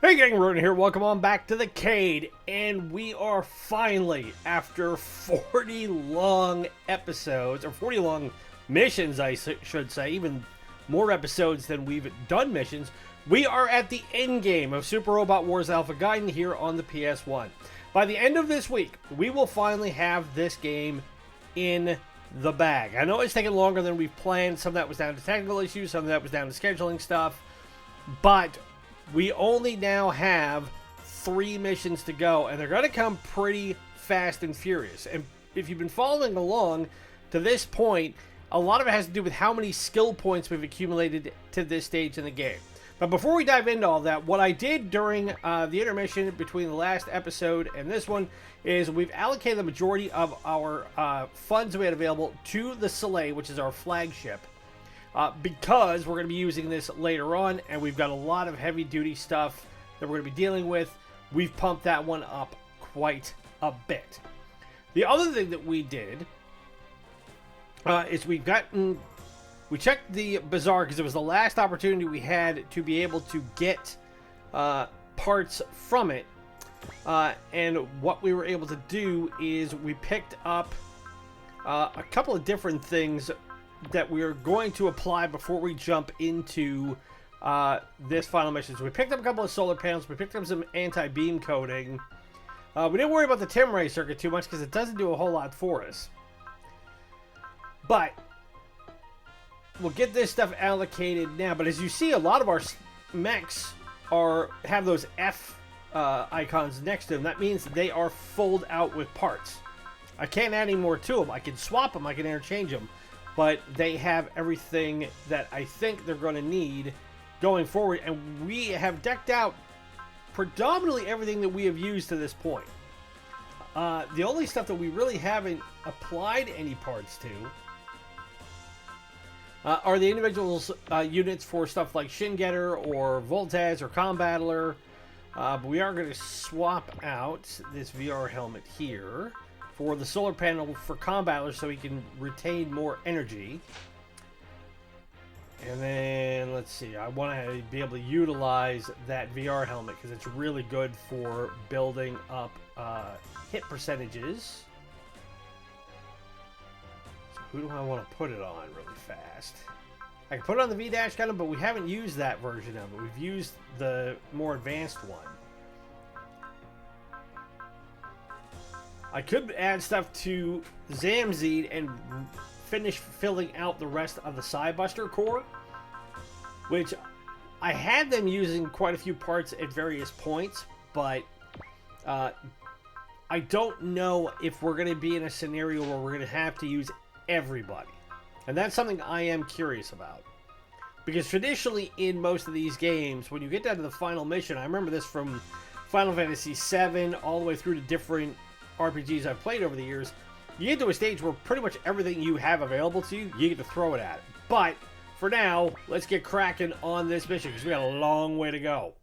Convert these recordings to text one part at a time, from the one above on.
Hey gang, Roden here. Welcome on back to the Cade, and we are finally, after 40 long episodes, or 40 long missions, I should say, even more episodes than we've done missions, we are at the end game of Super Robot Wars Alpha Gaiden here on the PS1. By the end of this week, we will finally have this game in the bag. I know it's taken longer than we've planned. Some of that was down to technical issues, some of that was down to scheduling stuff, but we only now have 3 missions to go, and they're going to come pretty fast and furious. And if you've been following along to this point, a lot of it has to do with how many skill points we've accumulated to this stage in the game. But before we dive into all that, what I did during the intermission between the last episode and this one is we've allocated the majority of our funds we had available to the Soleil, which is our flagship. Because we're going to be using this later on, and we've got a lot of heavy-duty stuff that we're going to be dealing with. We've pumped that one up quite a bit. The other thing that we did is we checked the bazaar because it was the last opportunity we had to be able to get parts from it. And what we were able to do is we picked up a couple of different things that we are going to apply before we jump into this final mission. So we picked up a couple of solar panels, we picked up some anti-beam coating. We didn't worry about the Timray circuit too much because it doesn't do a whole lot for us. But we'll get this stuff allocated now. But as you see, a lot of our mechs have those F icons next to them. That means they are full out with parts. I can't add any more to them. I can swap them, I can interchange them. But they have everything that I think they're going to need going forward. And we have decked out predominantly everything that we have used to this point. The only stuff that we really haven't applied any parts to are the individual units for stuff like Shin Getter or Voltaz or Combattler. But we are going to swap out this VR helmet here for the solar panel for Combattler so he can retain more energy. And then, let's see, I want to be able to utilize that VR helmet because it's really good for building up hit percentages. So who do I want to put it on really fast? I can put it on the V-Dash Gundam, but we haven't used that version of it. We've used the more advanced one. I could add stuff to Zamzid and finish filling out the rest of the Psybuster core, which I had them using quite a few parts at various points, but I don't know if we're going to be in a scenario where we're going to have to use everybody. And that's something I am curious about. Because traditionally in most of these games, when you get down to the final mission, I remember this from Final Fantasy VII all the way through to different RPGs I've played over the years, you get to a stage where pretty much everything you have available to you, you get to throw it at it. But for now, let's get cracking on this mission because we got a long way to go.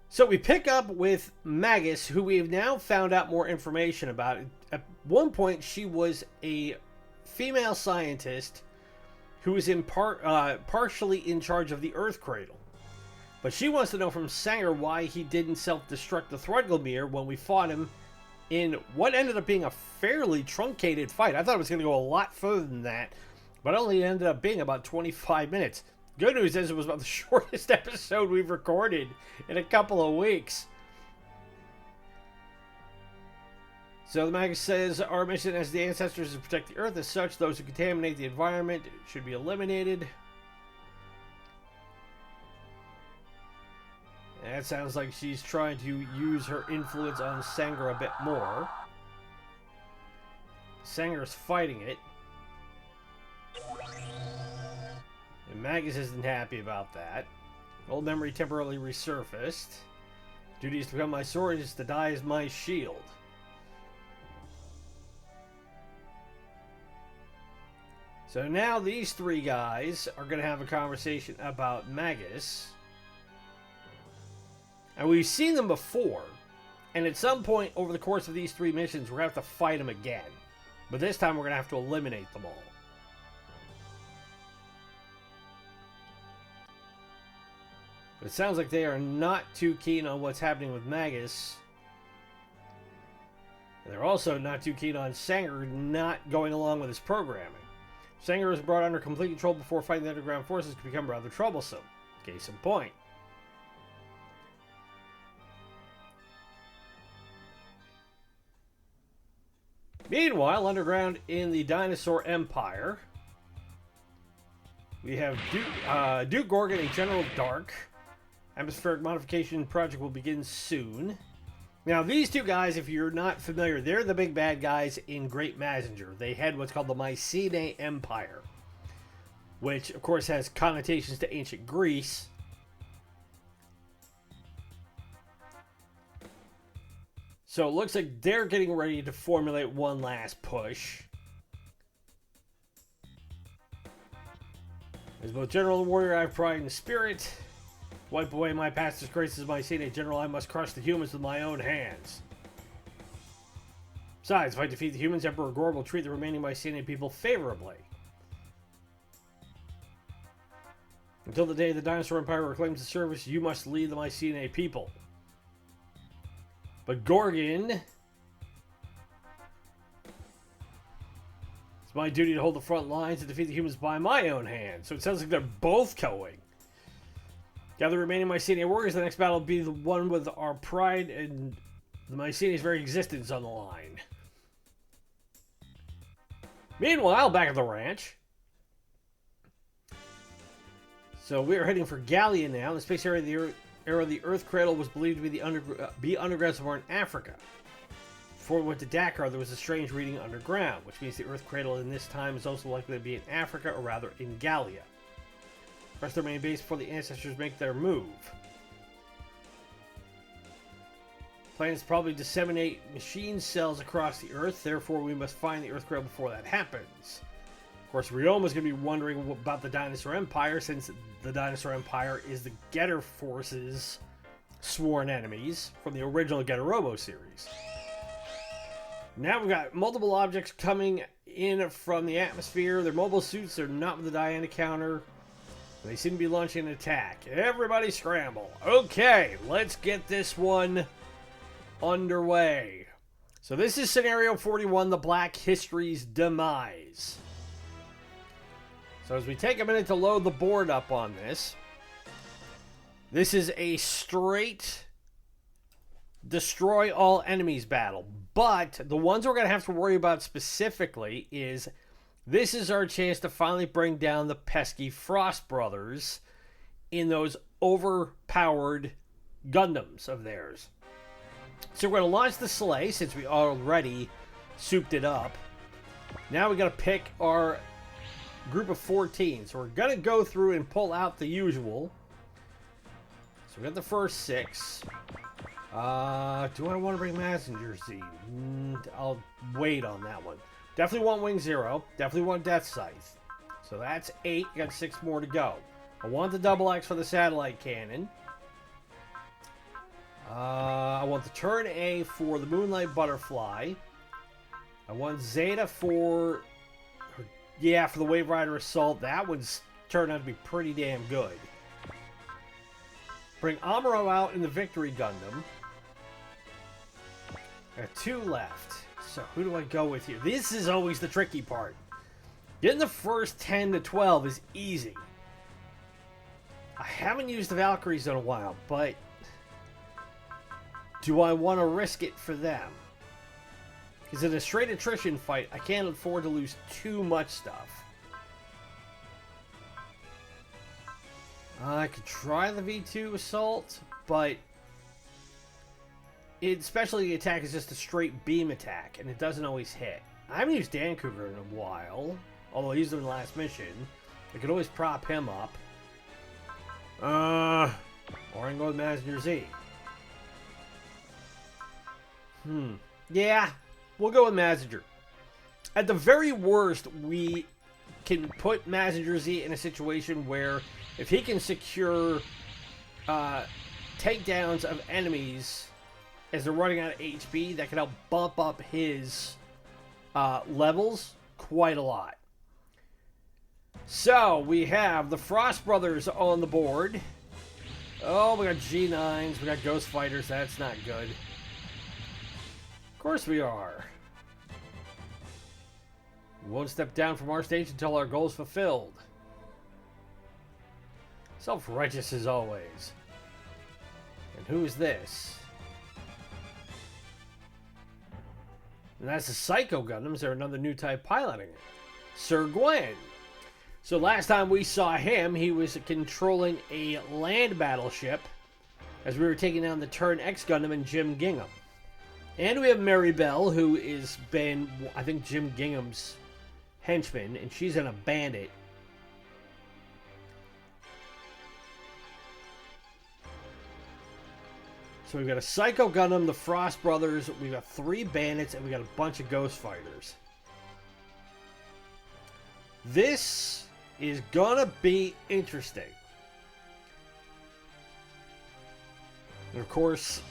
So we pick up with Magus, who we have now found out more information about. At one point, she was a female scientist who was partially in charge of the Earth Cradle. But she wants to know from Sanger why he didn't self-destruct the Threadglmere when we fought him in what ended up being a fairly truncated fight. I thought it was going to go a lot further than that, but it only ended up being about 25 minutes. Good news is it was about the shortest episode we've recorded in a couple of weeks. So the mag says, our mission as the ancestors is to protect the Earth. As such, those who contaminate the environment should be eliminated. That sounds like she's trying to use her influence on Sanger a bit more. Sanger's fighting it. And Magus isn't happy about that. Old memory temporarily resurfaced. Duty is to become my sword, is to die as my shield. So now these 3 guys are going to have a conversation about Magus. And we've seen them before, and at some point over the course of these 3 missions, we're going to have to fight them again. But this time we're going to have to eliminate them all. It sounds like they are not too keen on what's happening with Magus. And they're also not too keen on Sanger not going along with his programming. Sanger was brought under complete control before fighting the underground forces could become rather troublesome. Case in point. Meanwhile, underground in the Dinosaur Empire, we have Duke Gorgon and General Dark. Atmospheric modification project will begin soon. Now, these two guys, if you're not familiar, they're the big bad guys in Great Messenger. They had what's called the Mycenae Empire, which, of course, has connotations to ancient Greece. So it looks like they're getting ready to formulate one last push. As both General and Warrior, I have pride in the spirit. Wipe away my past disgraces as Mycenae General, I must crush the humans with my own hands. Besides, if I defeat the humans, Emperor Gore will treat the remaining Mycenae people favorably. Until the day the Dinosaur Empire reclaims the service, you must lead the Mycenae people. But Gorgon, it's my duty to hold the front lines and defeat the humans by my own hand. So it sounds like they're both going. Gather the remaining Mycenae warriors. The next battle will be the one with our pride and the Mycenae's very existence on the line. Meanwhile, back at the ranch. So we are heading for Gallia now. In the space area of the Earth Cradle was believed to be underground somewhere in Africa. Before we went to Dakar, there was a strange reading underground, which means the Earth Cradle in this time is also likely to be in Africa, or rather in Gallia. Press their main base before the ancestors make their move. Plan is probably disseminate machine cells across the Earth, therefore we must find the Earth Cradle before that happens. Of course, Ryoma's going to be wondering about the Dinosaur Empire, since the Dinosaur Empire is the Getter Force's sworn enemies from the original Getter-Robo series. Now we've got multiple objects coming in from the atmosphere. Their mobile suits are not with the Diana counter. They seem to be launching an attack. Everybody scramble. Okay, let's get this one underway. So this is Scenario 41, the Black History's Demise. So as we take a minute to load the board up on this, this is a straight destroy all enemies battle. But the ones we're going to have to worry about specifically is this is our chance to finally bring down the pesky Frost Brothers in those overpowered Gundams of theirs. So we're going to launch the sleigh since we already souped it up. Now we got to pick our group of 14. So we're going to go through and pull out the usual. So we got the first 6. Do I want to bring Messenger Z? I'll wait on that one. Definitely want Wing Zero. Definitely want Death Scythe. So that's 8. Got 6 more to go. I want the Double X for the satellite cannon. I want the Turn A for the Moonlight Butterfly. I want Zeta for... yeah, for the Wave Rider Assault. That one's turned out to be pretty damn good. Bring Amuro out in the Victory Gundam. I got 2 left. So who do I go with here? This is always the tricky part. Getting the first 10 to 12 is easy. I haven't used the Valkyries in a while, but do I want to risk it for them? Because in a straight attrition fight, I can't afford to lose too much stuff. I could try the V2 Assault, but especially the attack is just a straight beam attack, and it doesn't always hit. I haven't used Dan Cougar in a while, although he's in the last mission. I could always prop him up. Or I can go with Messenger Z. Yeah, we'll go with Messenger. At the very worst, we can put Messenger Z in a situation where if he can secure takedowns of enemies as they're running out of HP, that can help bump up his levels quite a lot. So, we have the Frost Brothers on the board. Oh, we got G9s, we got Ghost Fighters, that's not good. Of course we are. We won't step down from our stage until our goal is fulfilled. Self-righteous as always. And who's this? And that's the Psycho Gundams. They're another new type piloting it. Sir Gwen. So last time we saw him, he was controlling a land battleship as we were taking down the Turn X Gundam and Jim Gingham. And we have Mary Bell, who is been, I think, Jim Gingham's henchman, and she's in a bandit. So we've got a Psycho Gundam, the Frost Brothers, we've got 3 bandits, and we got a bunch of Ghost Fighters. This is gonna be interesting. And of course,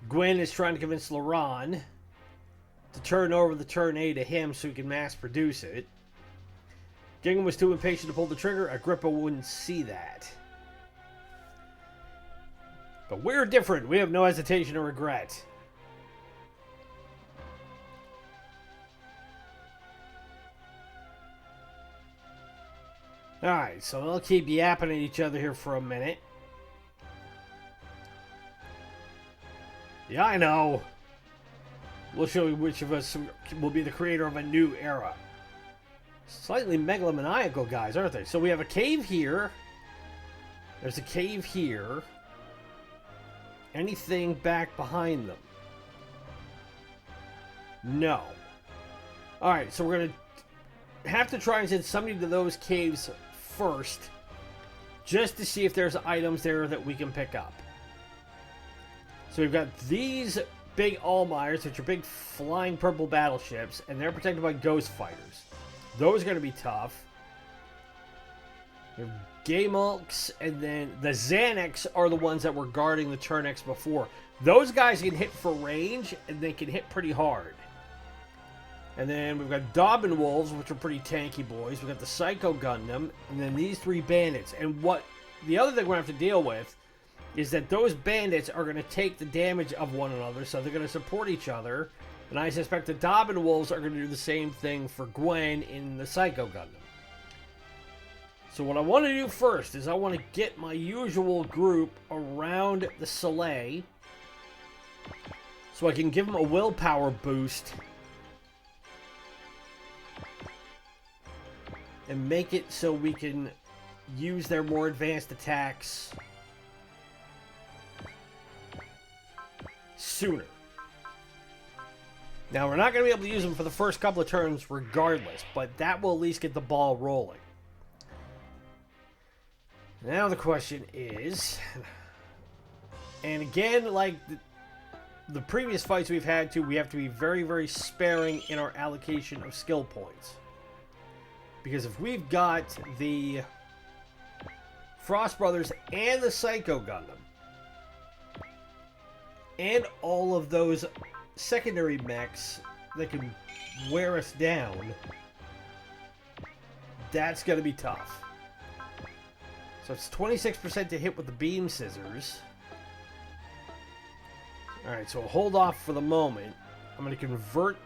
Gwen is trying to convince Laron to turn over the Turn A to him so he can mass produce it. Gingham was too impatient to pull the trigger. Agrippa wouldn't see that. But we're different. We have no hesitation or regret. Alright, so they'll keep yapping at each other here for a minute. Yeah, I know. We'll show you which of us will be the creator of a new era. Slightly megalomaniacal guys, aren't they? So we have a cave here. There's a cave here. Anything back behind them? No. Alright, so we're going to have to try and send somebody to those caves first, just to see if there's items there that we can pick up. So we've got these big Allmeyers, which are big flying purple battleships, and they're protected by Ghost Fighters. Those are going to be tough. We have Gaymulks, and then the Xanax are the ones that were guarding the Turn X before. Those guys can hit for range, and they can hit pretty hard. And then we've got Dobbin Wolves, which are pretty tanky boys. We've got the Psycho Gundam, and then these 3 bandits. And what the other thing we're going to have to deal with is that those bandits are going to take the damage of one another, so they're going to support each other. And I suspect the Dobbin Wolves are going to do the same thing for Gwen in the Psycho Gundam. So what I want to do first is I want to get my usual group around the Soleil so I can give them a willpower boost and make it so we can use their more advanced attacks sooner. Now, we're not going to be able to use them for the first couple of turns regardless, but that will at least get the ball rolling. Now the question is, and again, like the previous fights we've had to, we have to be very, very sparing in our allocation of skill points. Because if we've got the Frost Brothers and the Psycho Gundam, and all of those secondary mechs that can wear us down, that's going to be tough. So it's 26% to hit with the beam scissors. Alright, so we'll hold off for the moment. I'm going to convert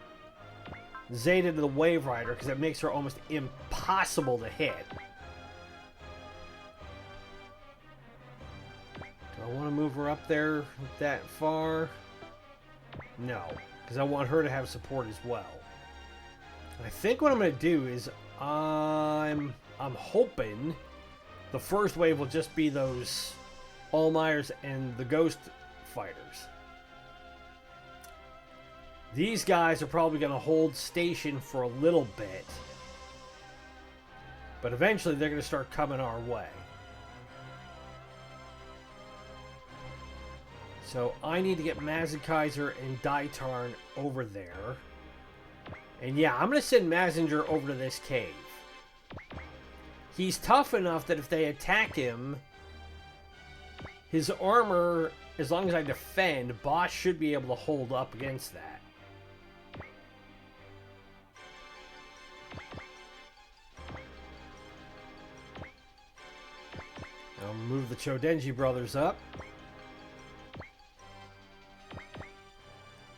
Zeta to the Wave Rider because that makes her almost impossible to hit. Do I want to move her up there that far? No, because I want her to have support as well. I think what I'm going to do is I'm hoping the first wave will just be those Allmeyers and the Ghost Fighters. These guys are probably going to hold station for a little bit, but eventually they're going to start coming our way. So I need to get Mazikaiser and Daitarn over there. And yeah, I'm going to send Mazinger over to this cave. He's tough enough that if they attack him, his armor, as long as I defend, Boss should be able to hold up against that. I'll move the Chodenji brothers up.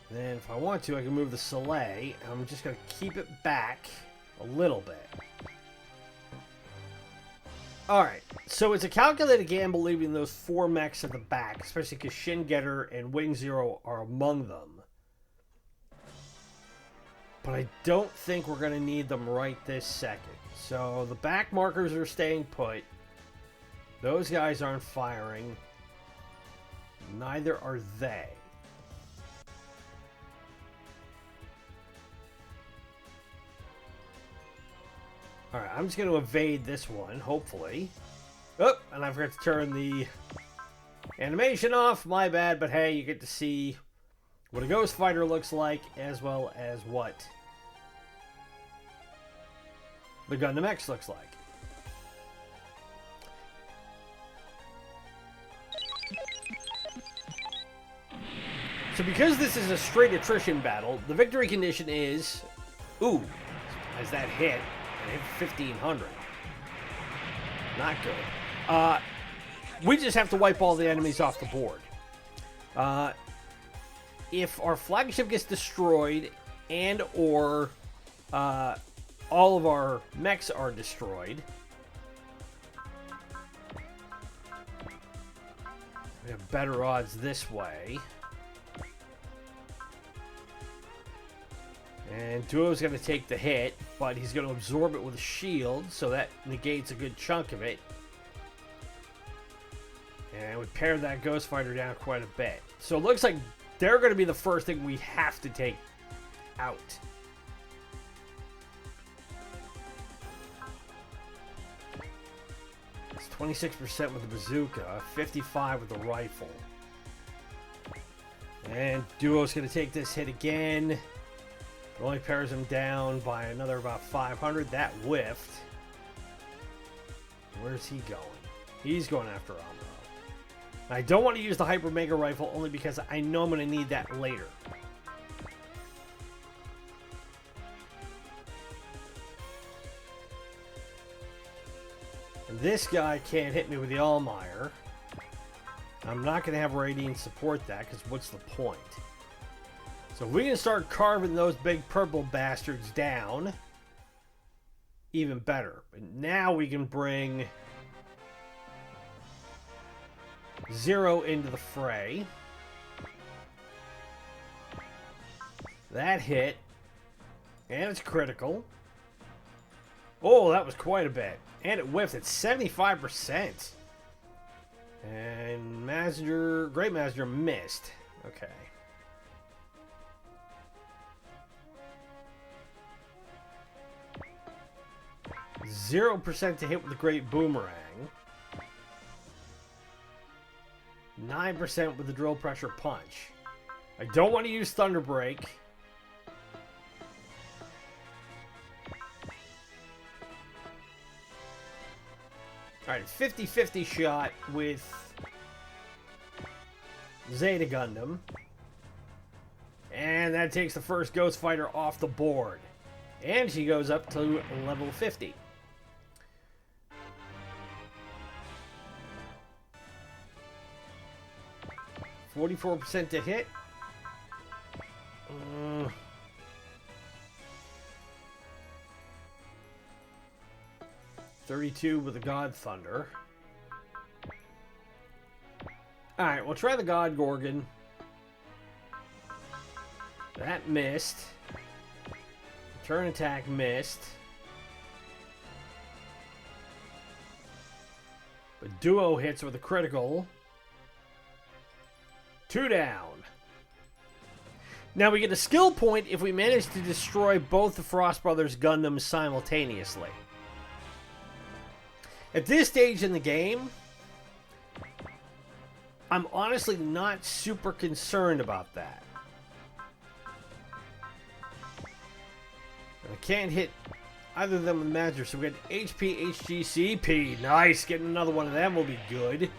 Then if I want to, I can move the Soleil. I'm just going to keep it back a little bit. Alright, so it's a calculated gamble leaving those 4 mechs at the back, especially because Shin Getter and Wing Zero are among them. But I don't think we're going to need them right this second. So the back markers are staying put. Those guys aren't firing. Neither are they. Alright, I'm just going to evade this one, hopefully. Oh, and I forgot to turn the animation off. My bad, but hey, you get to see what a Ghost Fighter looks like, as well as what the Gundam X looks like. So because this is a straight attrition battle, the victory condition is... Ooh, as that hit... I hit 1,500. Not good. We just have to wipe all the enemies off the board. If our flagship gets destroyed and or all of our mechs are destroyed, we have better odds this way. And Duo's going to take the hit, but he's going to absorb it with a shield, so that negates a good chunk of it. And we pared that Ghost Fighter down quite a bit. So it looks like they're going to be the first thing we have to take out. It's 26% with the bazooka, 55% with the rifle. And Duo's going to take this hit again. It only pares him down by another about 500. That whiffed. Where's he going? He's going after Amuro. I don't want to use the Hyper Mega Rifle only because I know I'm going to need that later. And this guy can't hit me with the Allmeyer. I'm not going to have Radiant support that because what's the point? So we can start carving those big purple bastards down. Even better. But now we can bring Zero into the fray. That hit. And it's critical. Oh, that was quite a bit. And it whiffed at 75%. And Great Messenger missed. Okay. 0% to hit with the Great Boomerang. 9% with the Drill Pressure Punch. I don't want to use Thunder Break. Alright, 50-50 shot with Zeta Gundam. And that takes the first Ghost Fighter off the board. And she goes up to level 50. %to hit. 32 with the God Thunder. Alright, we'll try the God Gorgon. That missed. Return attack missed. But Duo hits with a critical. 2 down. Now we get a skill point if we manage to destroy both the Frost Brothers Gundams simultaneously. At this stage in the game, I'm honestly not super concerned about that. I can't hit either of them with Magic, so we got HP, HG, CP. Nice, getting another one of them will be good.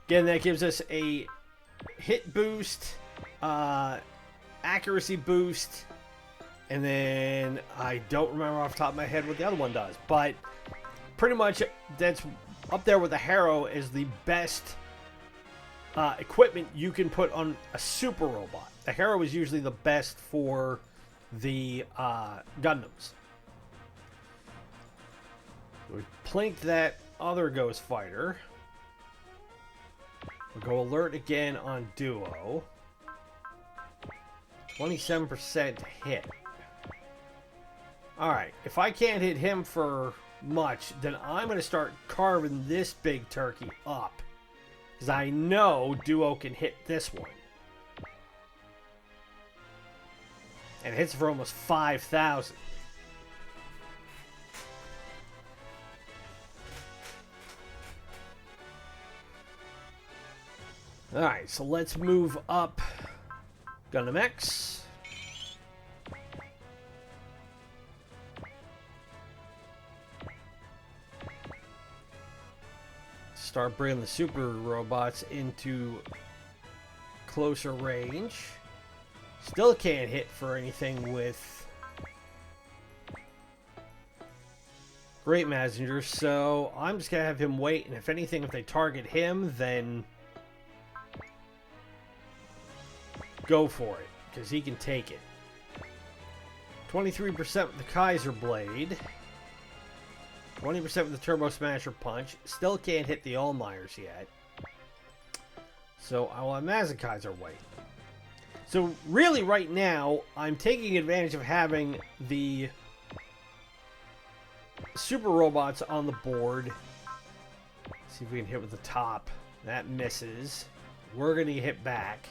Again, that gives us a hit boost, accuracy boost, And then I don't remember off the top of my head what the other one does. But pretty much that's up there with the Harrow is the best equipment you can put on a super robot. The Harrow is usually the best for the Gundams. We plinked that other Ghost Fighter. We'll go alert again on Duo. 27% hit. Alright, if I can't hit him for much, then I'm going to start carving this big turkey up. Because I know Duo can hit this one. And it hits for almost 5,000. Alright, so let's move up Gundam X. Start bringing the super robots into closer range. Still can't hit for anything with Great Messenger, so I'm just going to have him wait, and if anything, if they target him, then go for it, because he can take it. 23% with the Kaiser Blade. 20% with the Turbo Smasher Punch. Still can't hit the Allmeyers yet. So I will have Mazakaiser wait. So really right now, I'm taking advantage of having the super robots on the board. See if we can hit with the top. That misses. We're going to hit back.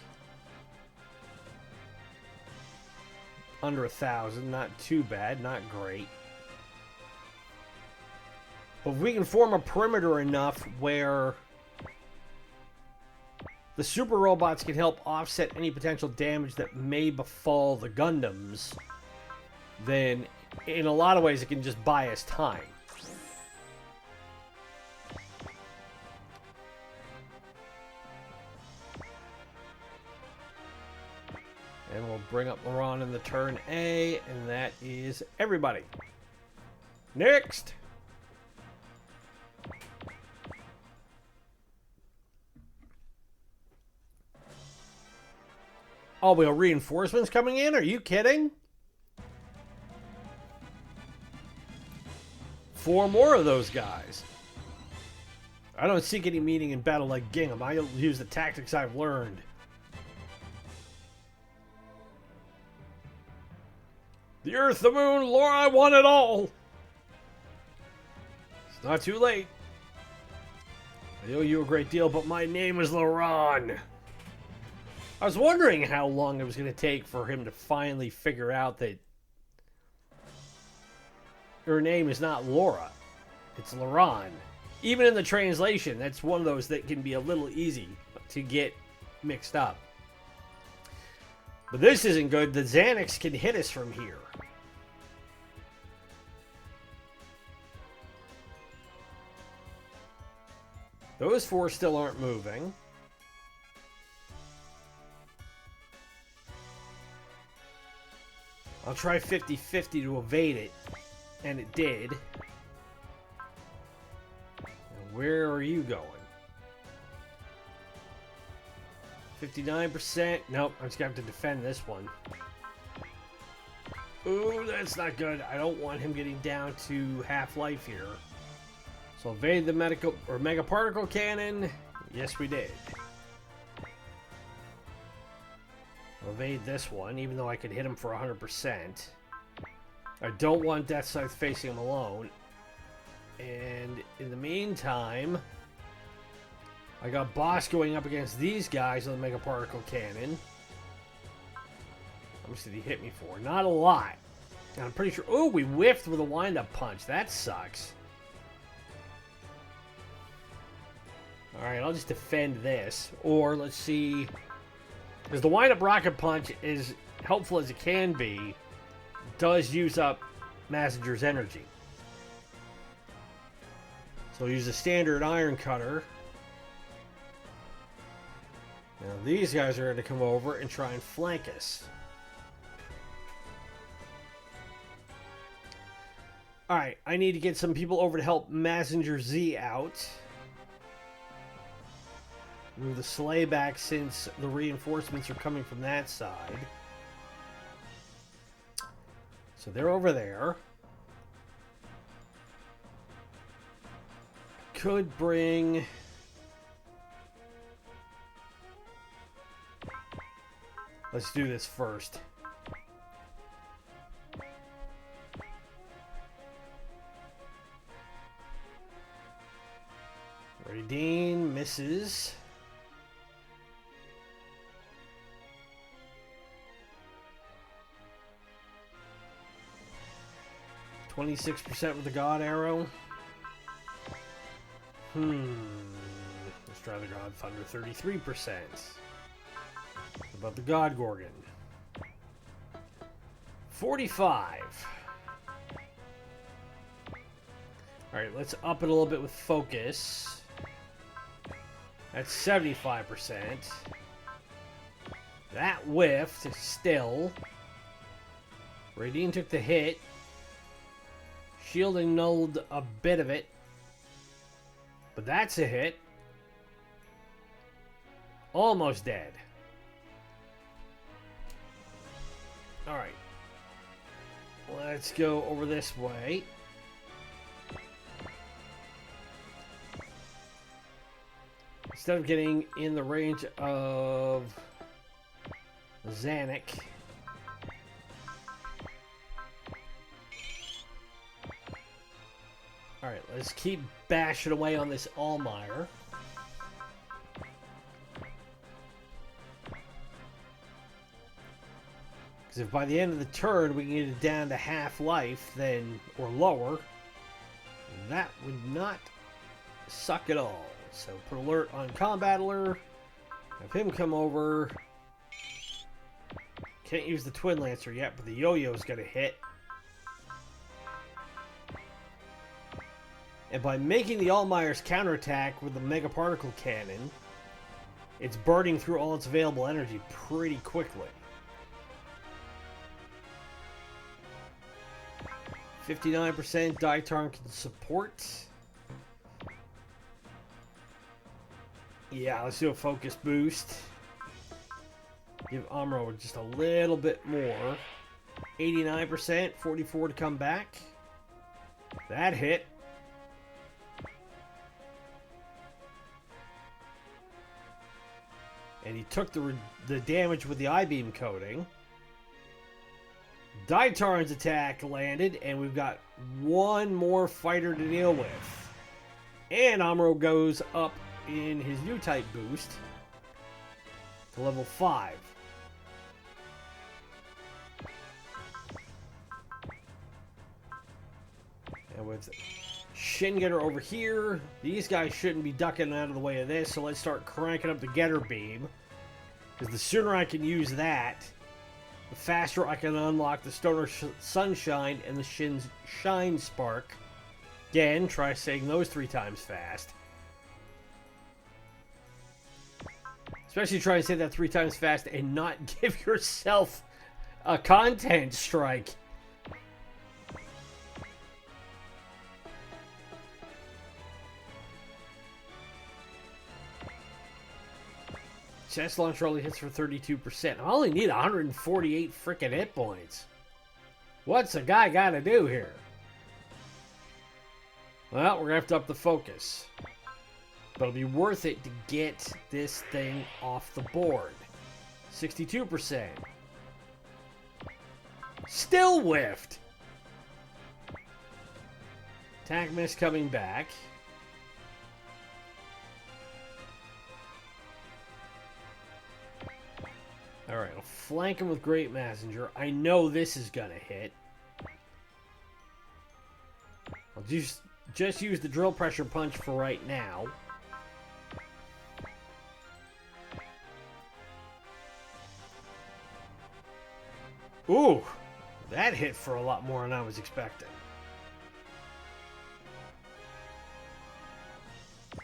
Under 1,000. Not too bad. Not great. But if we can form a perimeter enough where the super robots can help offset any potential damage that may befall the Gundams, then in a lot of ways it can just buy us time. And we'll bring up Laron in the turn A, and that is everybody. Next! Oh, we have reinforcements coming in? Are you kidding? 4 more of those guys. I don't seek any meaning in battle like gingham. I use the tactics I've learned. The earth, the moon, Laura, I want it all. It's not too late. I owe you a great deal, but my name is Laron. I was wondering how long it was going to take for him to finally figure out that her name is not Laura. It's Laron. Even in the translation, that's one of those that can be a little easy to get mixed up. But this isn't good. The Xanax can hit us from here. Those 4 still aren't moving. I'll try 50-50 to evade it. And it did. Now, where are you going? 59%. Nope, I'm just going to have to defend this one. Ooh, that's not good. I don't want him getting down to half-life here. So evade the medical or mega particle cannon. Yes, we did. Evade this one, even though I could hit him for 100%. I don't want Death Scythe facing him alone. And in the meantime, I got Boss going up against these guys with the Mega Particle Cannon. How much did he hit me for? Not a lot. And I'm pretty sure... Oh, we whiffed with a wind-up punch. That sucks. Alright, I'll just defend this. Or, let's see... Because the wind-up rocket punch, is helpful as it can be, does use up Messenger's energy. So we'll use a standard iron cutter. Now these guys are going to come over and try and flank us. Alright, I need to get some people over to help Messenger Z out. Move the sleigh back since the reinforcements are coming from that side. So they're over there. Could bring... Let's do this first. Dean misses. %26% with the God Arrow. Let's try the God Thunder, 33%. What about the God Gorgon? 45. Alright, let's up it a little bit with Focus. That's 75%. That whiffed still. Radine took the hit. Shielding nulled a bit of it. But that's a hit. Almost dead. Alright. Let's go over this way. Instead of getting in the range of Zanuck, alright, let's keep bashing away on this Allmeyer. Because if by the end of the turn we can get it down to half life, then, or lower, that would not suck at all. So put alert on Combattler. Have him come over. Can't use the Twin Lancer yet, but the Yo-Yo's gonna hit. And by making the Allmeyer's counterattack with the Mega Particle Cannon, it's burning through all its available energy pretty quickly. 59% Daitarn can support. Yeah, let's do a focus boost. Give Amuro just a little bit more. 89%, 44 to come back. That hit. And he took the damage with the I-beam coating. Daitarn's attack landed, and we've got one more fighter to deal with. And Amuro goes up in his new type boost to level 5. And with Shin Getter over here, these guys shouldn't be ducking out of the way of this, so let's start cranking up the Getter Beam. Because the sooner I can use that, the faster I can unlock the Stoner Sunshine and the Shin's Shine Spark. Again, try saying those 3 times fast. Especially try to say that 3 times fast and not give yourself a content strike. Chest launcher only hits for 32%. I only need 148 freaking hit points. What's a guy got to do here? Well, we're going to have to up the focus. But it'll be worth it to get this thing off the board. 62%. Still whiffed. Attack miss coming back. Alright, I'll flank him with Great Messenger. I know this is gonna hit. I'll just use the drill pressure punch for right now. Ooh, that hit for a lot more than I was expecting.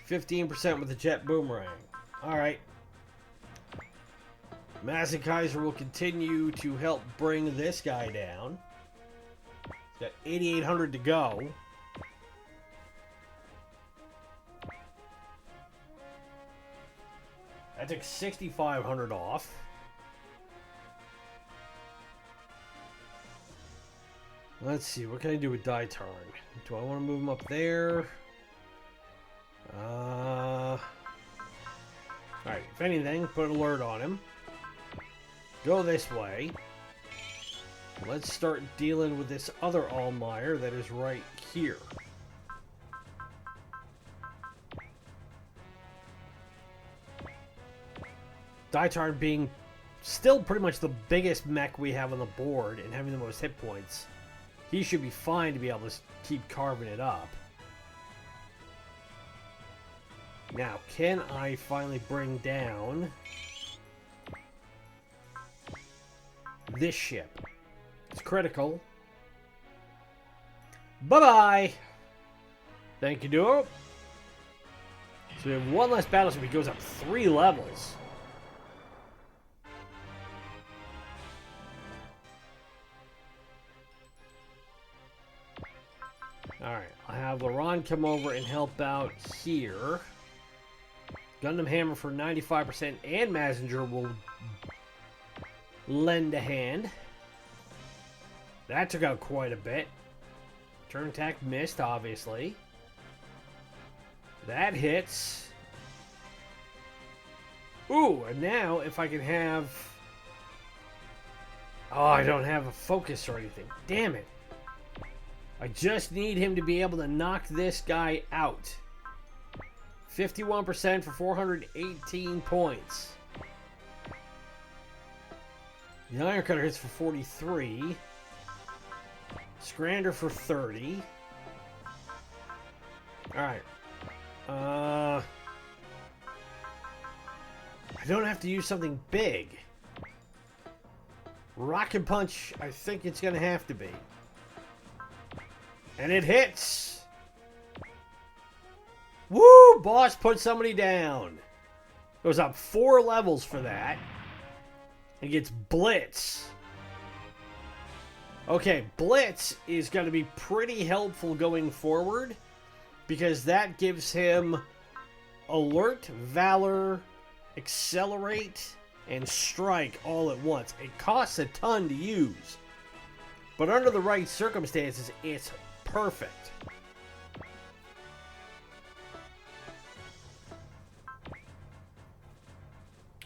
15% with the Jet Boomerang. Alright. Mazikaiser will continue to help bring this guy down. He's Got 8,800 to go. I took 6,500 off. Let's see, what can I do with die turn? Do I want to move him up there? Alright, if anything, put an alert on him. Go this way. Let's start dealing with this other Allmeyer that is right here. Dietarn being still pretty much the biggest mech we have on the board and having the most hit points, he should be fine to be able to keep carving it up. Now, can I finally bring down this ship? It's critical. Bye-bye! Thank you, duo. So we have one less battle, so he goes up 3 levels. Alright, I'll have Laron come over and help out here. Gundam Hammer for 95%, and Messenger will lend a hand. That took out quite a bit. Turn attack missed, obviously. That hits. Ooh, and now if I can have... Oh, I don't have a focus or anything. Damn it. I just need him to be able to knock this guy out. 51% for 418 points. The Iron Cutter hits for 43. Scrander for 30. Alright. I don't have to use something big. Rocket Punch, I think it's going to have to be. And it hits! Woo! Boss put somebody down. Goes up 4 levels for that. And gets Blitz. Okay, Blitz is going to be pretty helpful going forward, because that gives him Alert, Valor, Accelerate, and Strike all at once. It costs a ton to use, but under the right circumstances, it's perfect.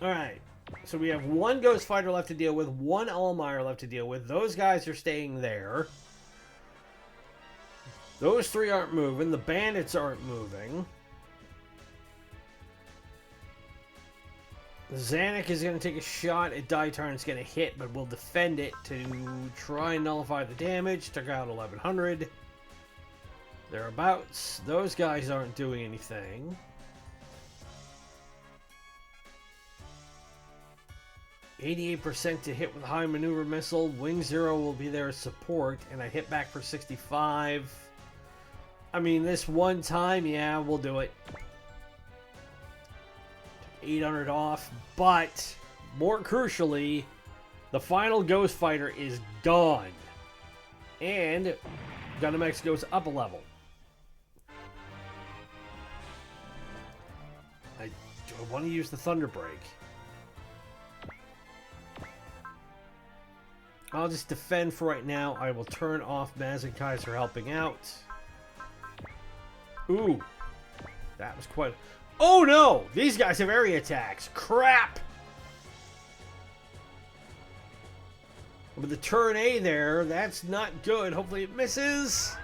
Alright, so we have one Ghost Fighter left to deal with, one Allmeyer left to deal with. Those guys are staying there. Those 3 aren't moving. The bandits aren't moving. Zanuck is going to take a shot at Dietarn. It's going to hit, but we'll defend it to try and nullify the damage. Took out 1,100. Thereabouts. Those guys aren't doing anything. 88% to hit with high maneuver missile. Wing Zero will be there as support, and I hit back for 65. I mean, this one time, yeah, we'll do it. 800 off, but more crucially, the final Ghost Fighter is gone. And Gundam X goes up a level. I want to use the Thunder Break. I'll just defend for right now. I will turn off Maz and Kaiser helping out. Ooh. That was quite... Oh no! These guys have area attacks. Crap! With the turn A there, that's not good. Hopefully it misses.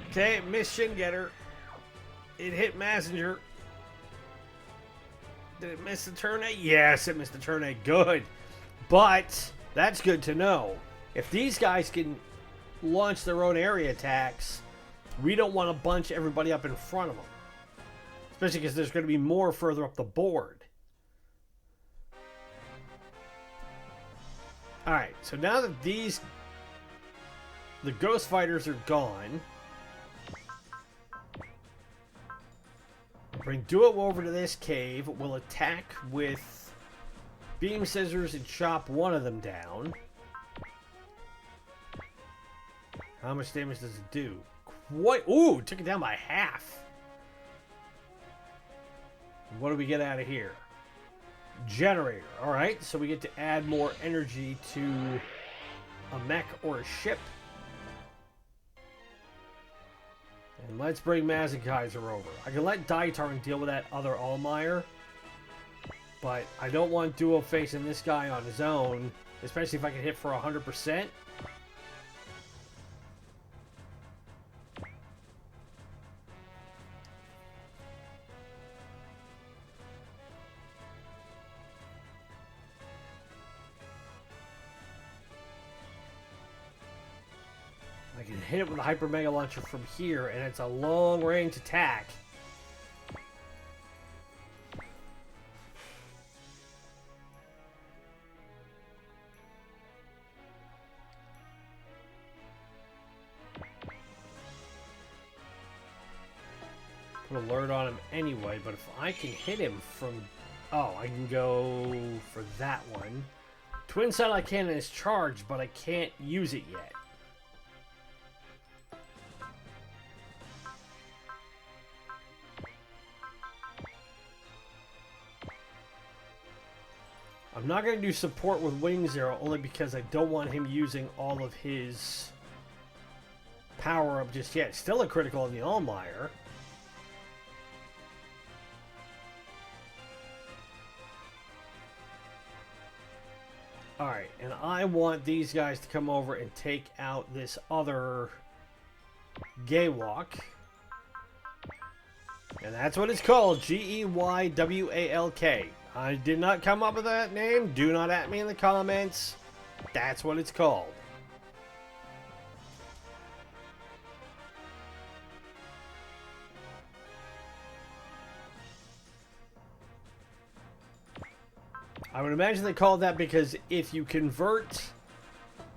Okay, it missed Shin Getter. It hit Messenger. Did it miss the turn A? Yes, it missed the turn A. Good. But that's good to know. If these guys can launch their own area attacks, we don't want to bunch everybody up in front of them. Especially because there's going to be more further up the board. Alright, so now that the Ghost Fighters are gone, bring Duo over to this cave. We'll attack with Beam Scissors and chop one of them down. How much damage does it do? What? Ooh, took it down by half. What do we get out of here? Generator. Alright, so we get to add more energy to a mech or a ship. And let's bring Mazikaiser over. I can let Daitarn deal with that other Allmeyer. But I don't want Duo facing this guy on his own. Especially if I can hit for 100%. I can hit it with a Hyper Mega Launcher from here, and it's a long-range attack. Put an alert on him anyway, but if I can hit him from... Oh, I can go for that one. Twin Satellite Cannon is charged, but I can't use it yet. I'm not going to do support with Wing Zero only because I don't want him using all of his power up just yet. Still a critical on the Allmeyer. Alright, and I want these guys to come over and take out this other Gaywalk. And that's what it's called, Geywalk. I did not come up with that name. Do not at me in the comments. That's what it's called. I would imagine they call it that because if you convert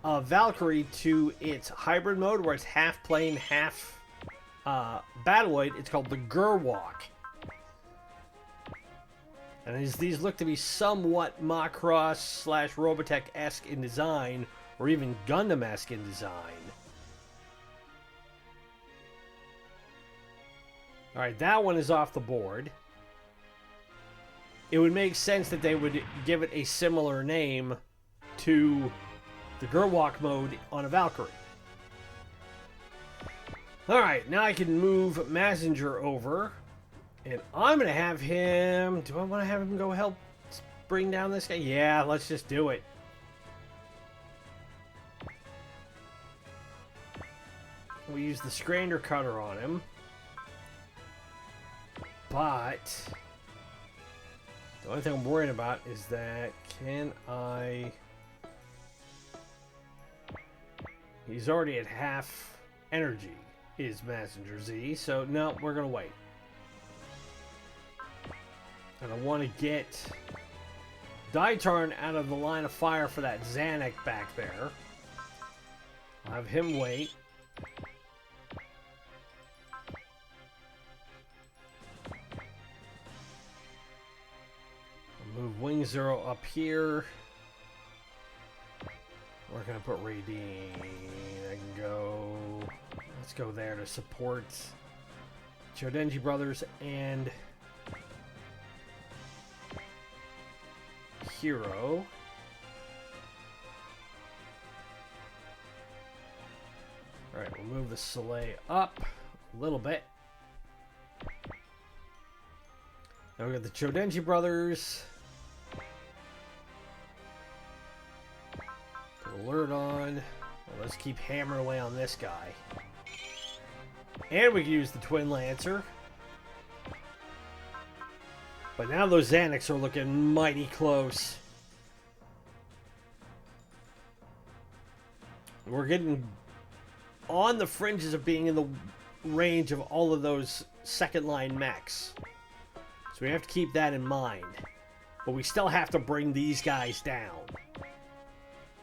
Valkyrie to its hybrid mode, where it's half plane, half Battloid, it's called the Gerwalk. And these look to be somewhat Macross / Robotech-esque in design, or even Gundam-esque in design. Alright, that one is off the board. It would make sense that they would give it a similar name to the Gerwalk mode on a Valkyrie. Alright, now I can move Messenger over. And I'm going to have him... Do I want to have him go help bring down this guy? Yeah, let's just do it. We use the Scrander Cutter on him. But... the only thing I'm worried about is that... Can I... He's already at half energy, is Messenger Z. So, no, we're going to wait. And I want to get Daitarn out of the line of fire for that Zanuck back there. I'll have him wait. I'll move Wing Zero up here. Where can I put Radine? I can go... Let's go there to support Chodenji Brothers and... Hero. Alright, we'll move the Soleil up a little bit. Now we got the Chodenji Brothers. Put alert on. Well, let's keep hammering away on this guy. And we can use the Twin Lancer. But now those Zanucks are looking mighty close. We're getting on the fringes of being in the range of all of those second-line mechs. So we have to keep that in mind. But we still have to bring these guys down.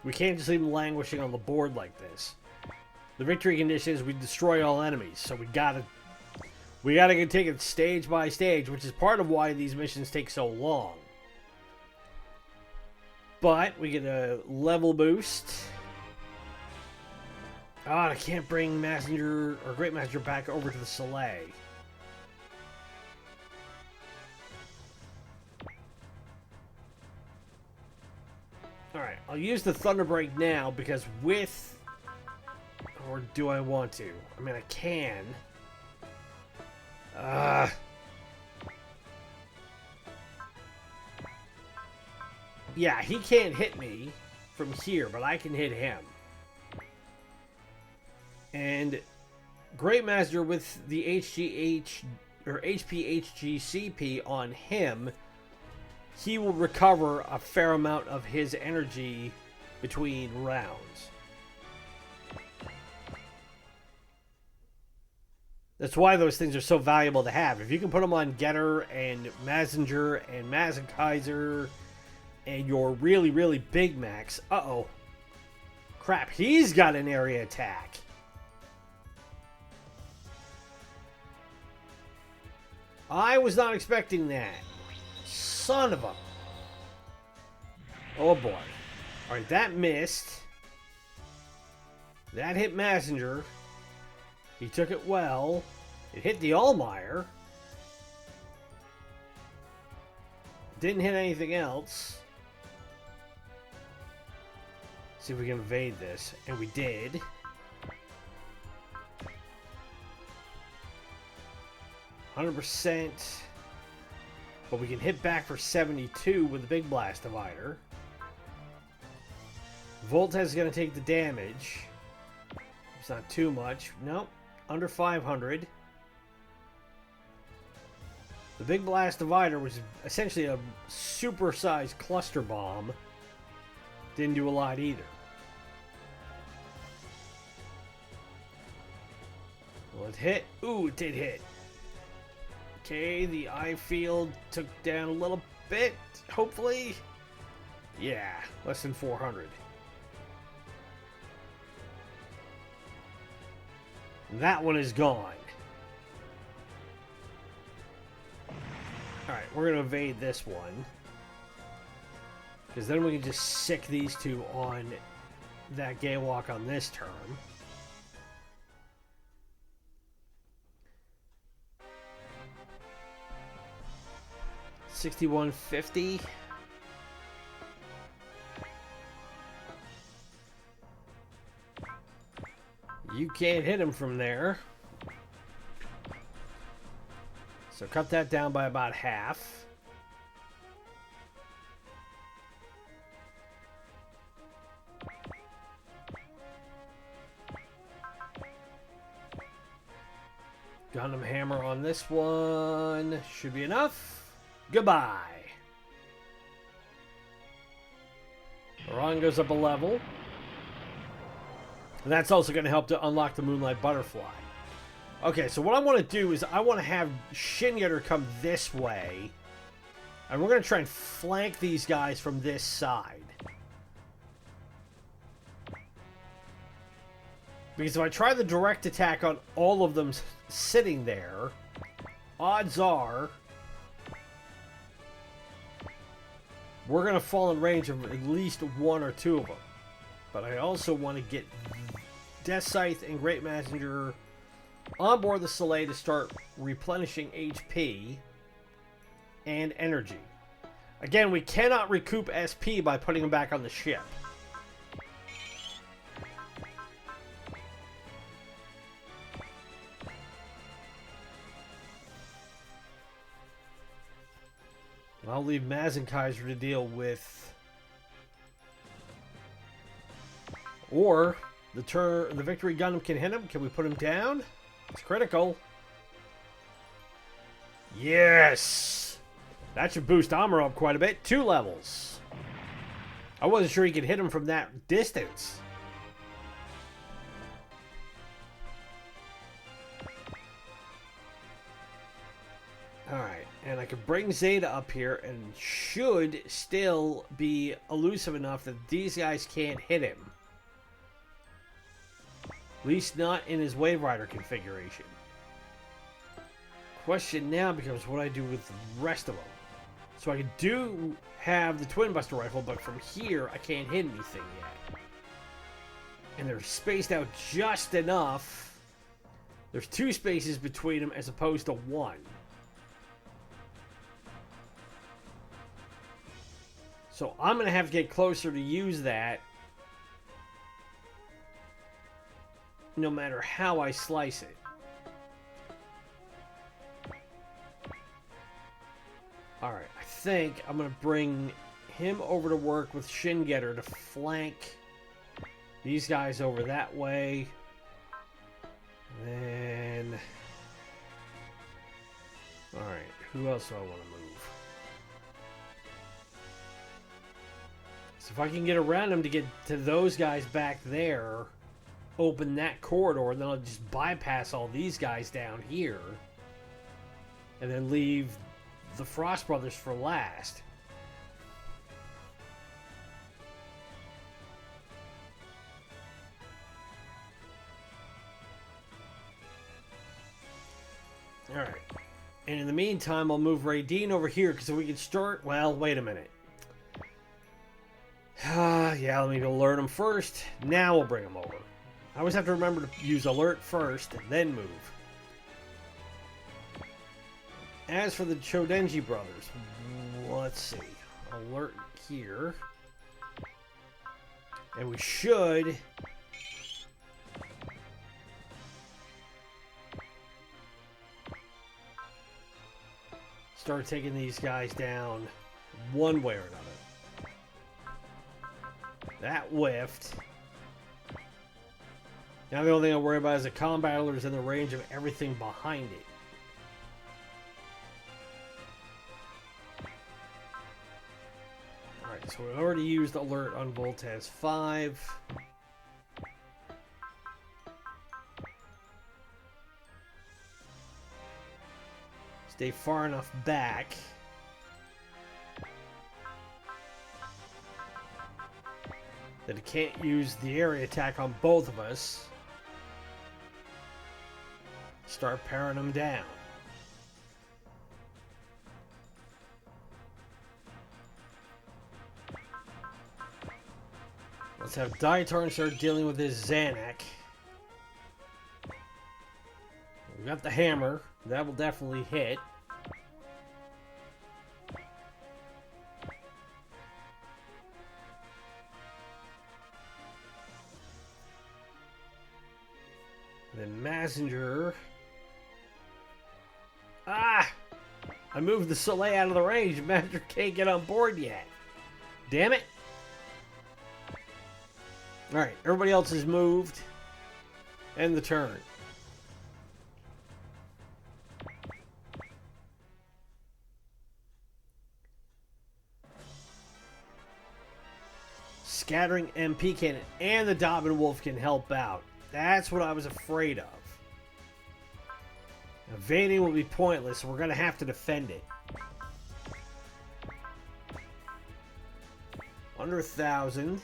We can't just leave them languishing on the board like this. The victory condition is we destroy all enemies. So we gotta take it stage by stage, which is part of why these missions take so long. But we get a level boost. Oh, I can't bring Messenger or Great Messenger back over to the Soleil. Alright, I'll use the Thunder Break now because with... Or do I want to? I mean, I can. Yeah, he can't hit me from here, but I can hit him. And Great Master with the HGH or HPHGCP on him, he will recover a fair amount of his energy between rounds. That's why those things are so valuable to have. If you can put them on Getter and Messenger and Mazenkaiser and your really, really big max. Uh-oh. Crap, he's got an area attack. I was not expecting that. Son of a... Oh boy. Alright, that missed. That hit Messenger. He took it well. It hit the Allmeyer. Didn't hit anything else. See if we can evade this. And we did. %. But we can hit back for 72 with the Big Blast Divider. Voltez is going to take the damage. It's not too much. Nope. Under 500. The Big Blast Divider was essentially a super-sized cluster bomb. Didn't do a lot either. Will it hit? Ooh, it did hit. Okay, the eye field took down a little bit, hopefully. Yeah, less than 400. That one is gone. Alright, we're going to evade this one. Because then we can just sick these two on that Gaywalk on this turn. $61.50. You can't hit him from there. So cut that down by about half. Gundam hammer on this one. Should be enough. Goodbye. Orion goes up a level. And that's also going to help to unlock the Moonlight Butterfly. Okay, so what I want to do is I want to have Shinyetter come this way. And we're going to try and flank these guys from this side. Because if I try the direct attack on all of them sitting there, odds are we're going to fall in range of at least one or two of them. But I also want to get Death Scythe and Great Messenger on board the Soleil to start replenishing HP and energy. Again, we cannot recoup SP by putting them back on the ship. I'll leave Mazenkaiser to deal with. Or the Victory Gundam can hit him. Can we put him down? It's critical. Yes! That should boost armor up quite a bit. 2 levels. I wasn't sure he could hit him from that distance. Alright, and I can bring Zeta up here and should still be elusive enough that these guys can't hit him. At least not in his Wave Rider configuration. Question now becomes what I do with the rest of them. So I do have the Twin Buster Rifle, but from here I can't hit anything yet. And they're spaced out just enough. There's 2 spaces between them as opposed to 1. So I'm going to have to get closer to use that no matter how I slice it. Alright, I think I'm going to bring him over to work with Shingetter to flank these guys over that way. Then... Alright, who else do I want to move? So if I can get around them to get to those guys back there, open that corridor, then I'll just bypass all these guys down here. And then leave the Frost Brothers for last. Alright. And in the meantime, I'll move Raideen over here because we can start... Well, wait a minute. Yeah, let me alert him first. Now we'll bring him over. I always have to remember to use alert first and then move. As for the Chodenji brothers, let's see. Alert here. And we should... start taking these guys down one way or another. That whiffed. Now the only thing I worry about is the combattler is in the range of everything behind it. Alright, so we already used alert on Voltez 5. Stay far enough back. That it can't use the area attack on both of us. Start paring them down. Let's have Daitarn start dealing with his Zanuck. We got the hammer. That will definitely hit. Then Messenger. Ah! I moved the Soleil out of the range. Messenger can't get on board yet. Damn it. Alright, everybody else is moved. End the turn. Scattering MP cannon and the Dobbin Wolf can help out. That's what I was afraid of. Evading will be pointless, so we're going to have to defend it. Under 1,000.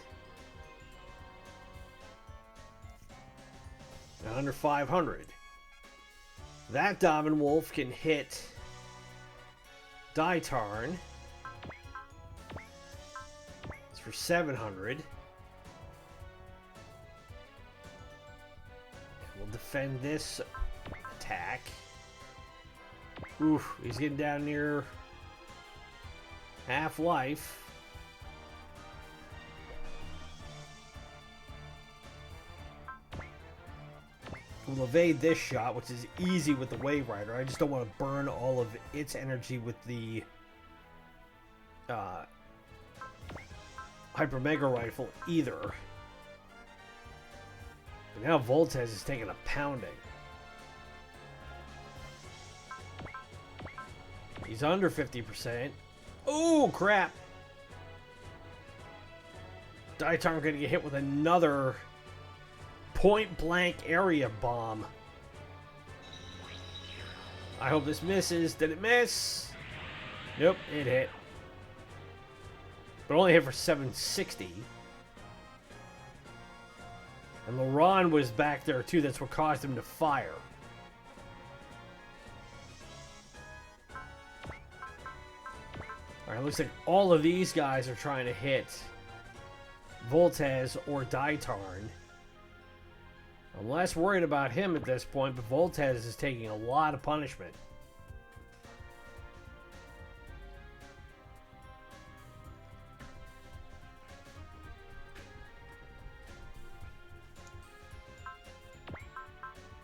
And under 500. That Dobbin Wolf can hit Daitarn. It's for 700. We'll defend this attack. Oof, he's getting down near half-life. We'll evade this shot, which is easy with the Wave Rider. I just don't want to burn all of its energy with the Hyper Mega Rifle either. But now Voltez is taking a pounding. He's under 50%. Oh, crap! Daitarn gonna get hit with another point-blank area bomb. I hope this misses. Did it miss? Nope, it hit. But only hit for 760. And Laron was back there too. That's what caused him to fire. Alright, looks like all of these guys are trying to hit Voltez or Daitarn. I'm less worried about him at this point, but Voltez is taking a lot of punishment.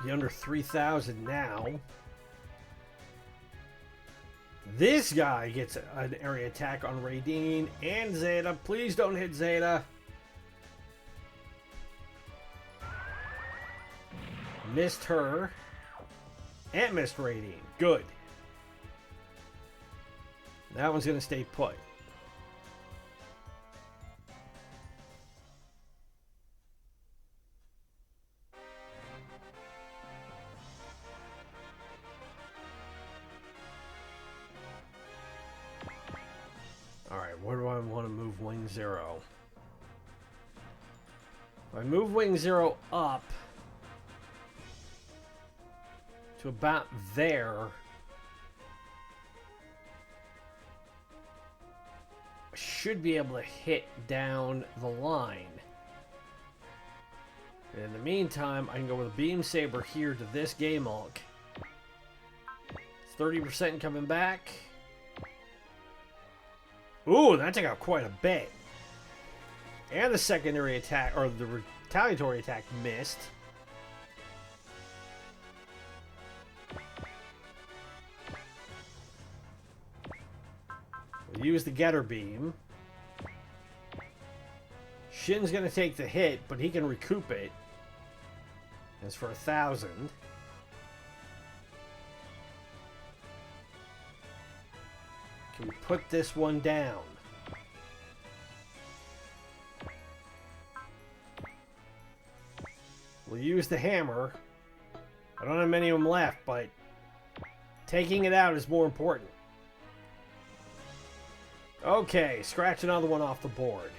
He's under 3,000 now. This guy gets an area attack on Raideen and Zeta. Please don't hit Zeta. Missed her. And missed Raideen. Good. That one's going to stay put. Alright, where do I want to move Wing Zero? If I move Wing Zero up to about there, I should be able to hit down the line. And in the meantime, I can go with a Beam Saber here to this Game-Hulk. It's 30% coming back. Ooh, that took out quite a bit. And the secondary attack, or the retaliatory attack, missed. We'll use the Getter Beam. Shin's gonna take the hit, but he can recoup it. That's for 1,000. Can we put this one down? We'll use the hammer. I don't have many of them left, but taking it out is more important. Okay, scratch another one off the board.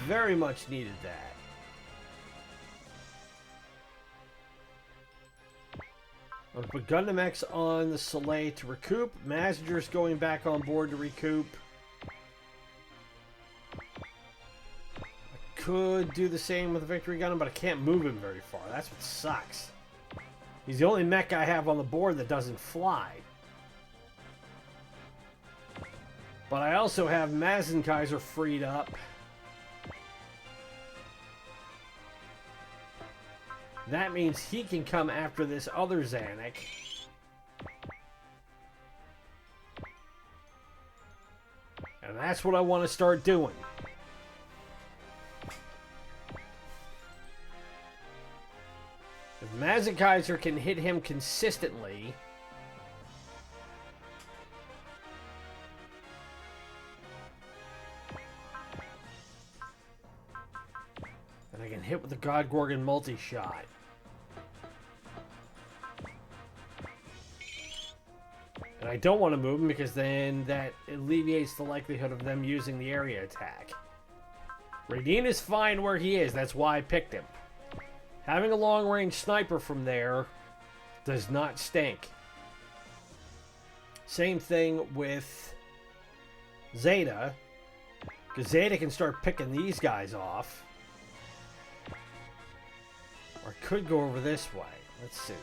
Very much needed that. I'll put Gundam X on the Soleil to recoup. Messenger's going back on board to recoup. I could do the same with the Victory Gundam, but I can't move him very far. That's what sucks. He's the only mech I have on the board that doesn't fly. But I also have Mazinkaiser freed up. That means he can come after this other Zanuck. And that's what I want to start doing. If Mazinkaiser can hit him consistently, then I can hit with the God Gorgon multi-shot. And I don't want to move him because then that alleviates the likelihood of them using the area attack. Raideen is fine where he is. That's why I picked him. Having a long-range sniper from there does not stink. Same thing with Zeta. Because Zeta can start picking these guys off. Or I could go over this way. Let's see.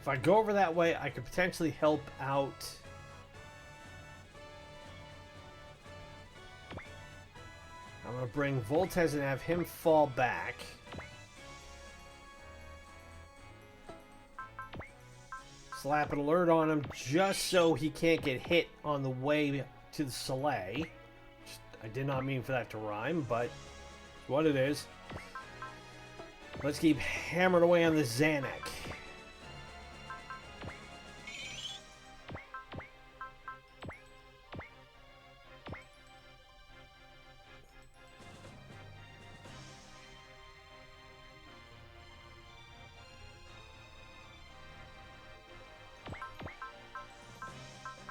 If I go over that way, I could potentially help out. I'm going to bring Voltez and have him fall back. Slap an alert on him just so he can't get hit on the way to the Soleil. I did not mean for that to rhyme, but what it is. Let's keep hammering away on the Zanuck.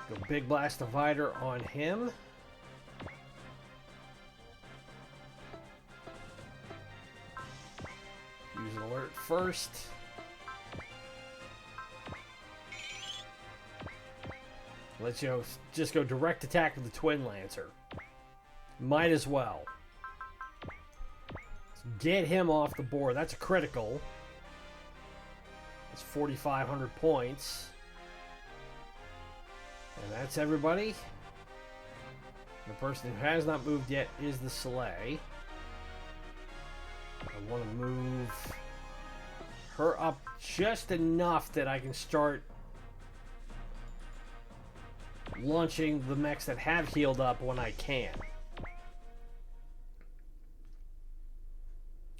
Go Big Blast Divider on him. Use an alert first. first. Let's just go direct attack with the Twin Lancer. Might as well. Let's get him off the board. That's a critical. That's 4,500 points. And that's everybody. The person who has not moved yet is the Soleil. I want to move her up just enough that I can start launching the mechs that have healed up when I can.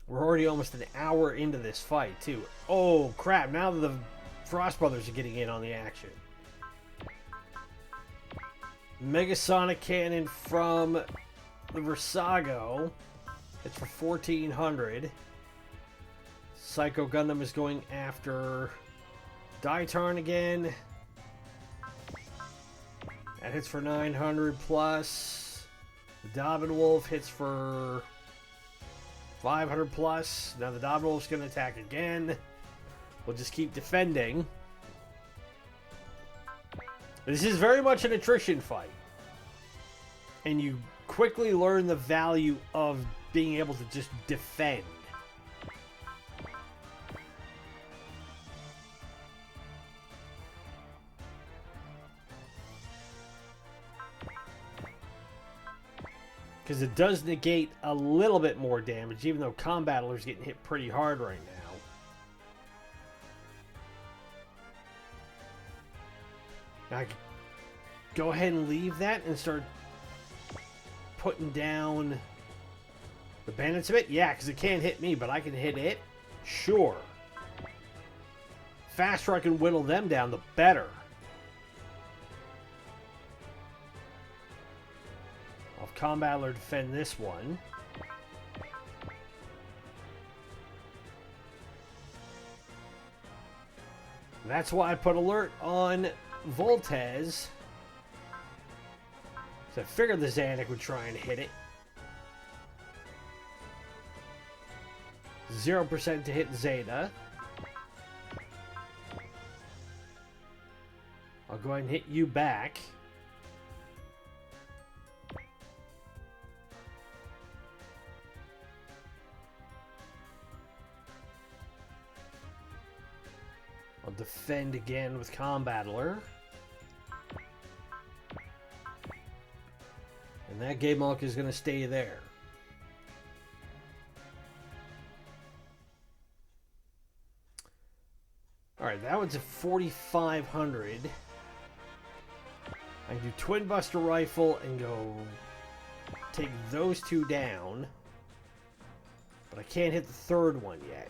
We're already almost an hour into this fight, too. Oh, crap. Now the Frost Brothers are getting in on the action. Megasonic Cannon from the Versago. It's for 1,400. Psycho Gundam is going after Daitarn again. That hits for 900 plus. The Dobbin Wolf hits for 500 plus. Now the Dobbin Wolf's going to attack again. We'll just keep defending. This is very much an attrition fight. And you quickly learn the value of being able to just defend. Because it does negate a little bit more damage, even though Combattler's getting hit pretty hard right now. I can go ahead and leave that and start putting down the bandits a bit. Yeah, because it can't hit me, but I can hit it. Sure. Faster I can whittle them down, the better. I'll have Combattler defend this one. And that's why I put alert on Voltez. So I figured the Zanuck would try and hit it. 0% to hit Zeta. I'll go ahead and hit you back. I'll defend again with Combattler. And that Gabemok is going to stay there. Alright, that one's at 4,500. I can do Twin Buster Rifle and go take those two down. But I can't hit the third one yet.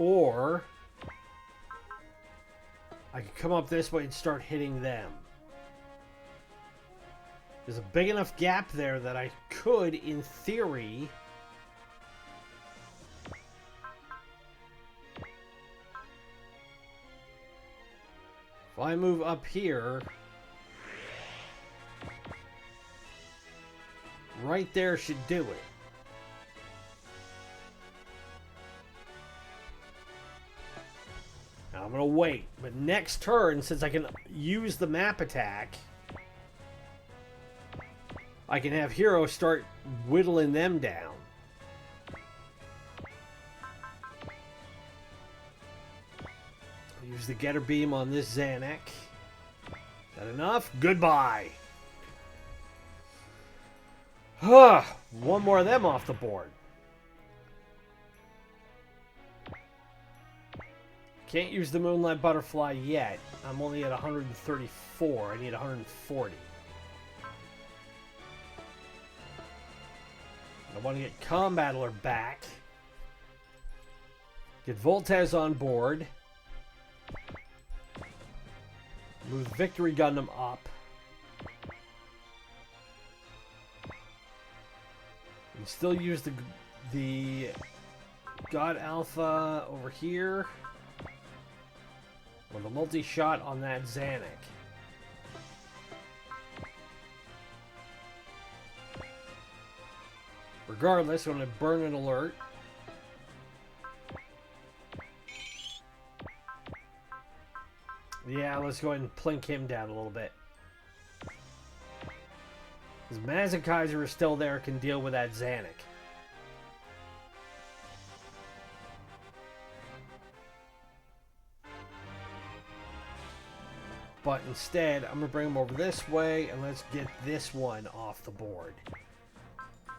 Or I could come up this way and start hitting them. There's a big enough gap there that I could, in theory, if I move up here, right there should do it. Now I'm going to wait, but next turn, since I can use the map attack, I can have Hero start whittling them down. I'll use the Getter Beam on this Zanuck. Is that enough? Goodbye. One more of them off the board. Can't use the Moonlight Butterfly yet. I'm only at 134. I need 140. I want to get Combattler back. Get Voltez on board. Move Victory Gundam up. And still use the God Alpha over here. With a multi-shot on that Zanuck. Regardless, I'm going to burn an alert. Yeah, let's go ahead and plink him down a little bit. Because Mazakaiser is still there, can deal with that Zanuck. But instead, I'm going to bring him over this way, and let's get this one off the board.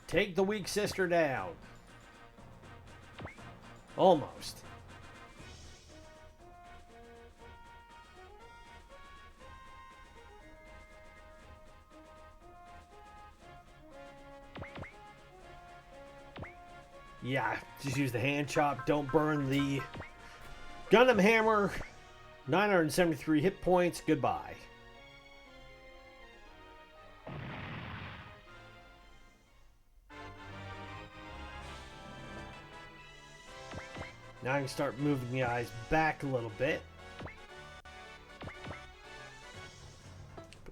Take the weak sister down. Almost. Yeah, just use the hand chop. Don't burn the Gundam hammer. 973 hit points. Goodbye. Now I can start moving the eyes back a little bit.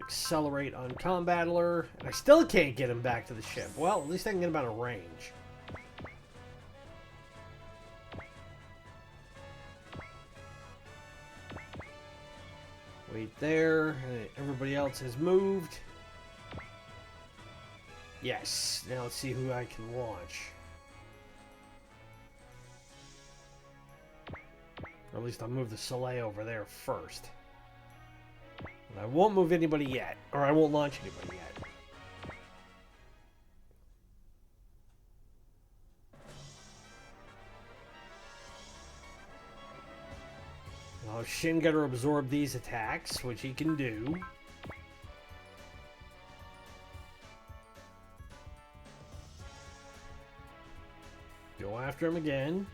Accelerate on Combattler. And I still can't get him back to the ship. Well, at least I can get him out of range. Wait there. Everybody else has moved. Yes. Now let's see who I can launch. Or at least I'll move the Soleil over there first. And I won't move anybody yet. Or I won't launch anybody yet. Now Shin got to absorb these attacks, which he can do. Go after him again.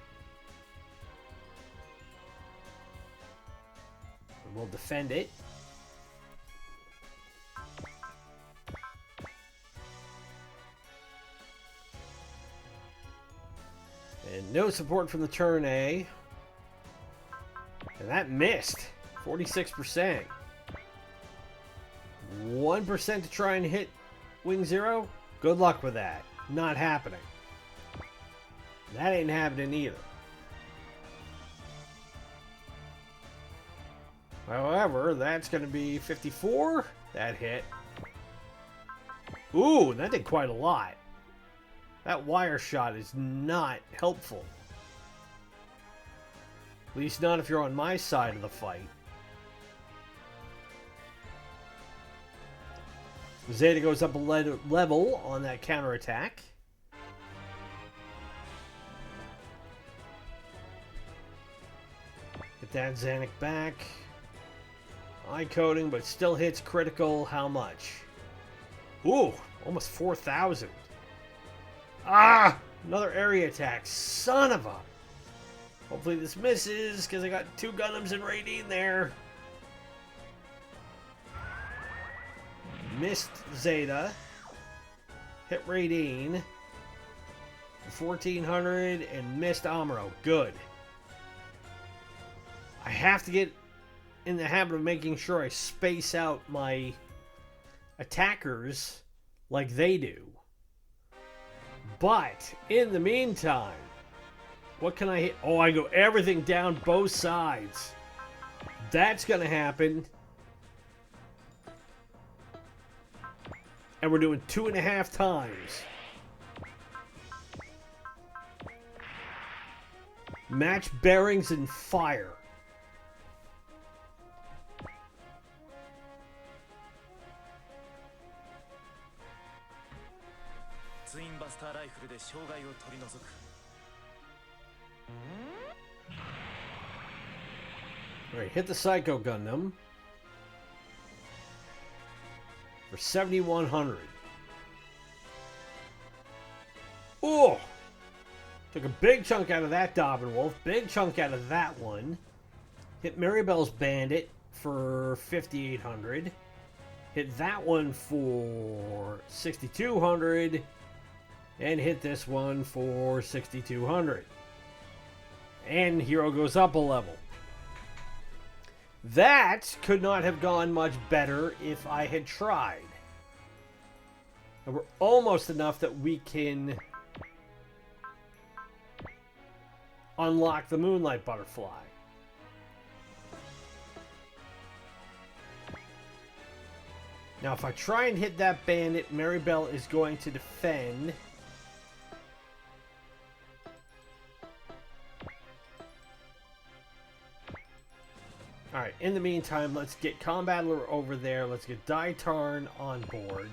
And we'll defend it. And no support from the turn A. And that missed. 46%. 1% to try and hit Wing Zero? Good luck with that. Not happening. That ain't happening either. However, that's going to be 54. That hit. Ooh, that did quite a lot. That wire shot is not helpful. At least not if you're on my side of the fight. Zeta goes up a level on that counterattack. Get that Zanuck back. Eye coating, but still hits critical. How much? Ooh, almost 4,000. Ah! Another area attack. Son of a... Hopefully this misses, because I got 2 Gundams and Raideen there. Missed Zeta. Hit Raideen. 1,400 and missed Amuro. Good. I have to get in the habit of making sure I space out my attackers like they do. But, in the meantime, what can I hit? Oh, I go everything down both sides. That's going to happen. And we're doing 2.5 times. Match bearings and fire. Alright, hit the Psycho Gundam for 7,100. Oh! Took a big chunk out of that Dobbin Wolf, big chunk out of that one. Hit Maribel's Bandit for 5,800. Hit that one for 6,200. And hit this one for 6,200. And Hero goes up a level. That could not have gone much better if I had tried. And we're almost enough that we can unlock the Moonlight Butterfly. Now, if I try and hit that bandit, Maribel is going to defend. Alright, in the meantime, let's get Combattler over there. Let's get Daitarn on board.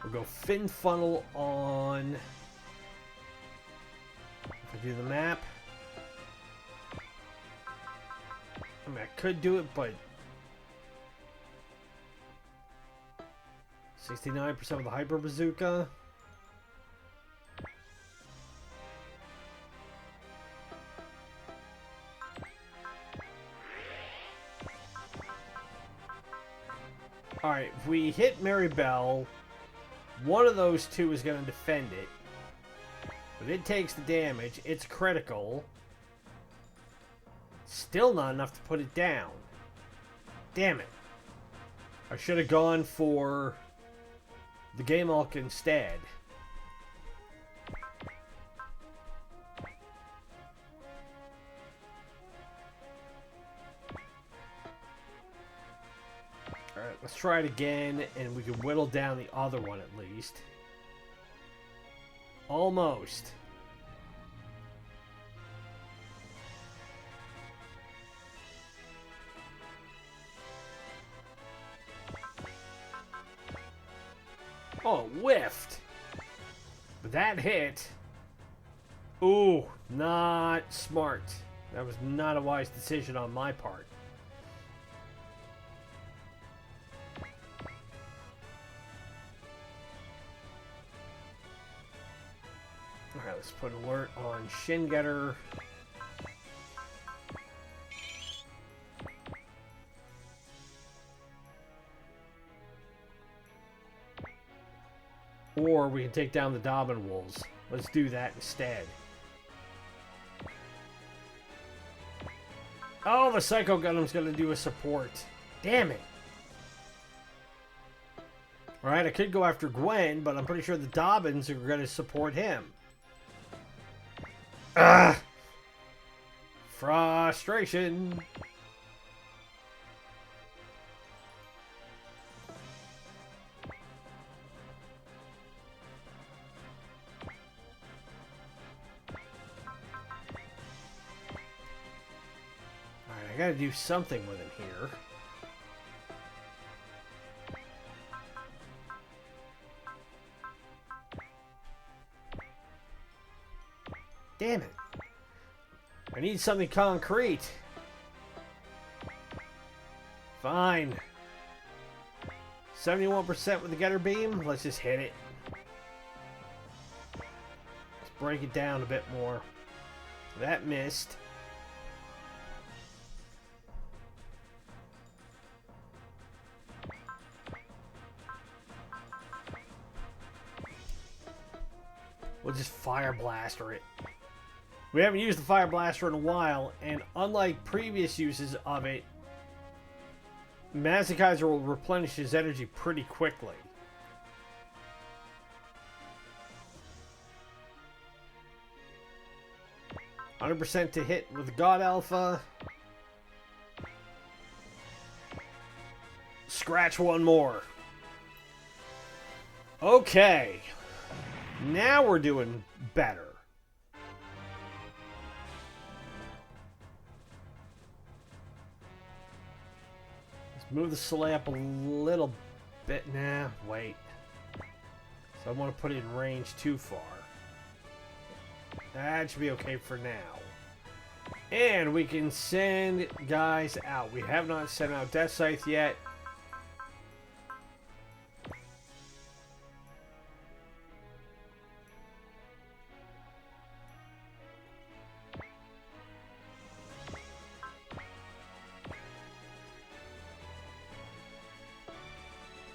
We'll go Fin Funnel on... If I do the map... I mean, I could do it, but... 69% of the Hyper Bazooka. Alright, if we hit Maribel, one of those two is going to defend it. But it takes the damage. It's critical. Still not enough to put it down. Damn it. I should have gone for the Game Hulk instead. Alright, let's try it again, and we can whittle down the other one at least. Almost. Oh, whiffed. But that hit. Ooh, not smart. That was not a wise decision on my part. Alright, let's put alert on Shingetter. Or we can take down the Dobbin Wolves. Let's do that instead. Oh, the Psycho Gundam's going to do a support. Damn it. Alright, I could go after Gwen, but I'm pretty sure the Dobbins are going to support him. Ugh! Frustration. I gotta do something with him here. Damn it. I need something concrete. Fine. 71% with the Getter Beam. Let's just hit it. Let's break it down a bit more. That missed. We'll just Fire Blaster it. We haven't used the Fire Blaster in a while, and unlike previous uses of it, Mazakaiser will replenish his energy pretty quickly. %100% to hit with the God Alpha. Scratch one more. Okay. Now we're doing better. Let's move the Soleil up a little bit. Nah, wait. So I want to put it in range too far. That should be okay for now. And we can send guys out. We have not sent out Death Scythe yet.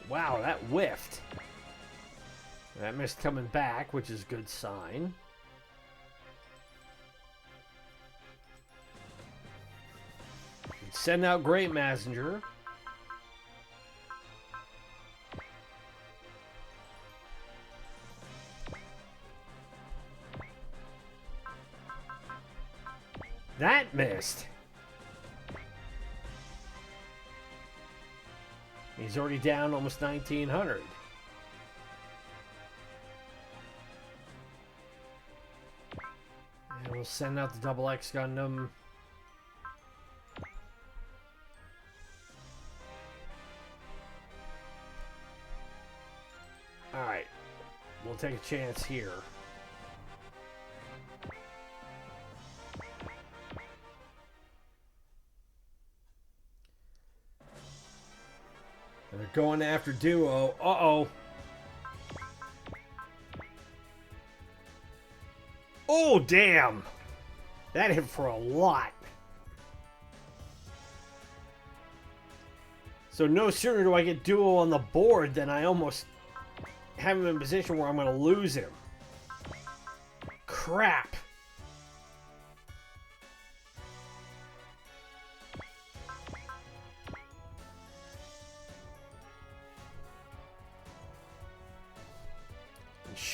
Wow, that whiffed. That missed coming back, which is a good sign. Send out Great Messenger. missed. He's already down almost 1,900. And we'll send out the Double X Gundam. Alright. We'll take a chance here. They're going after Duo. Uh-oh. Oh, damn. That hit for a lot. So no sooner do I get Duo on the board than I almost have him in a position where I'm going to lose him. Crap.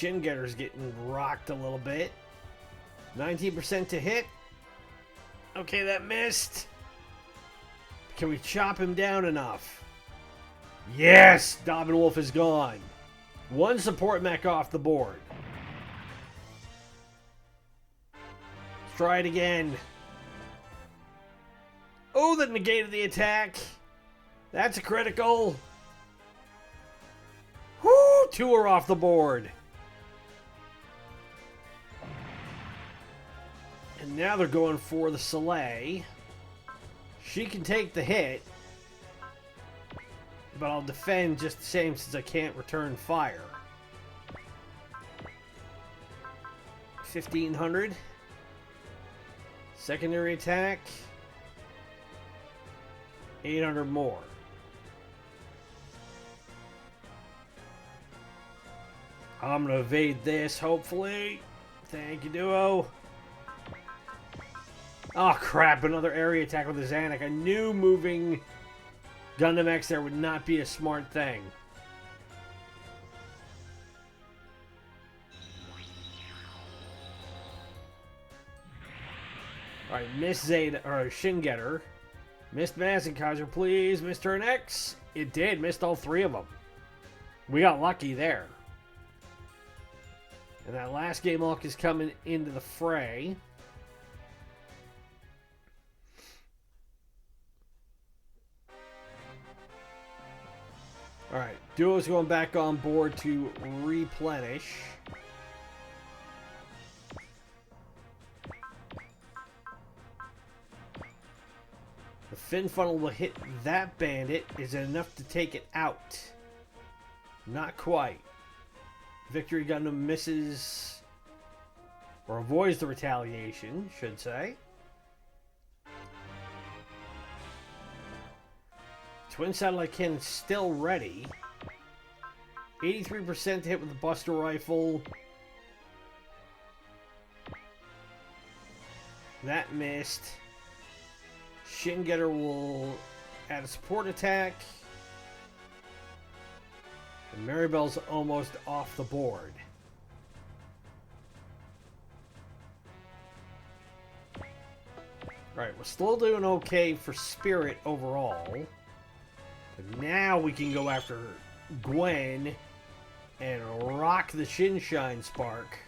Shin Getter's getting rocked a little bit. 19% to hit. Okay, that missed. Can we chop him down enough? Yes! Dobbin Wolf is gone. One support mech off the board. Let's try it again. Oh, that negated the attack. That's a critical. Whoo! Two are off the board. And now they're going for the Soleil. She can take the hit. But I'll defend just the same since I can't return fire. 1,500. Secondary attack. 800 more. I'm going to evade this, hopefully. Thank you, Duo. Oh, crap. Another area attack with the Zanuck. I knew moving Gundam X there would not be a smart thing. Alright, Miss Zeta, or Shin Getter. Missed Mazikaiser, please. Miss Turn X. It did. Missed all three of them. We got lucky there. And that last game lock is coming into the fray. Alright, Duo's going back on board to replenish. The fin funnel will hit that bandit. Is it enough to take it out? Not quite. Victory Gundam misses, or avoids the retaliation, should say. Twin satellite cannon still ready. 83% to hit with the Buster Rifle. That missed. Shin Getter will add a support attack. And Maribel's almost off the board. Alright, we're still doing okay for Spirit overall. But now we can go after Gwen and rock the Shinshine Spark.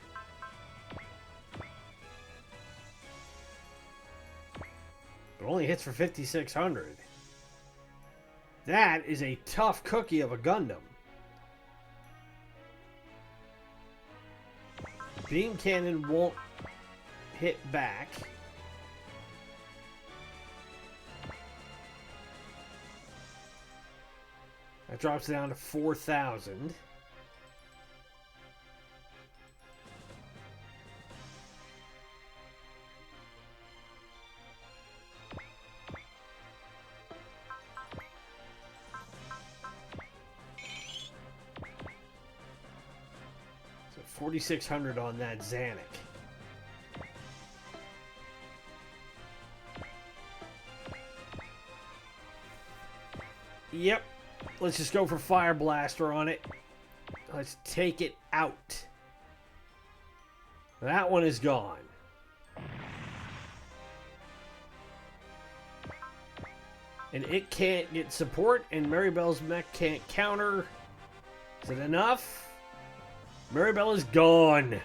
It only hits for 5,600. That is a tough cookie of a Gundam. Beam Cannon won't hit back. That drops down to 4,000. So 4,600 on that Zanuck. Yep. Let's just go for Fire Blaster on it. Let's take it out. That one is gone. And it can't get support, and Maribel's mech can't counter. Is it enough? Maribel is gone.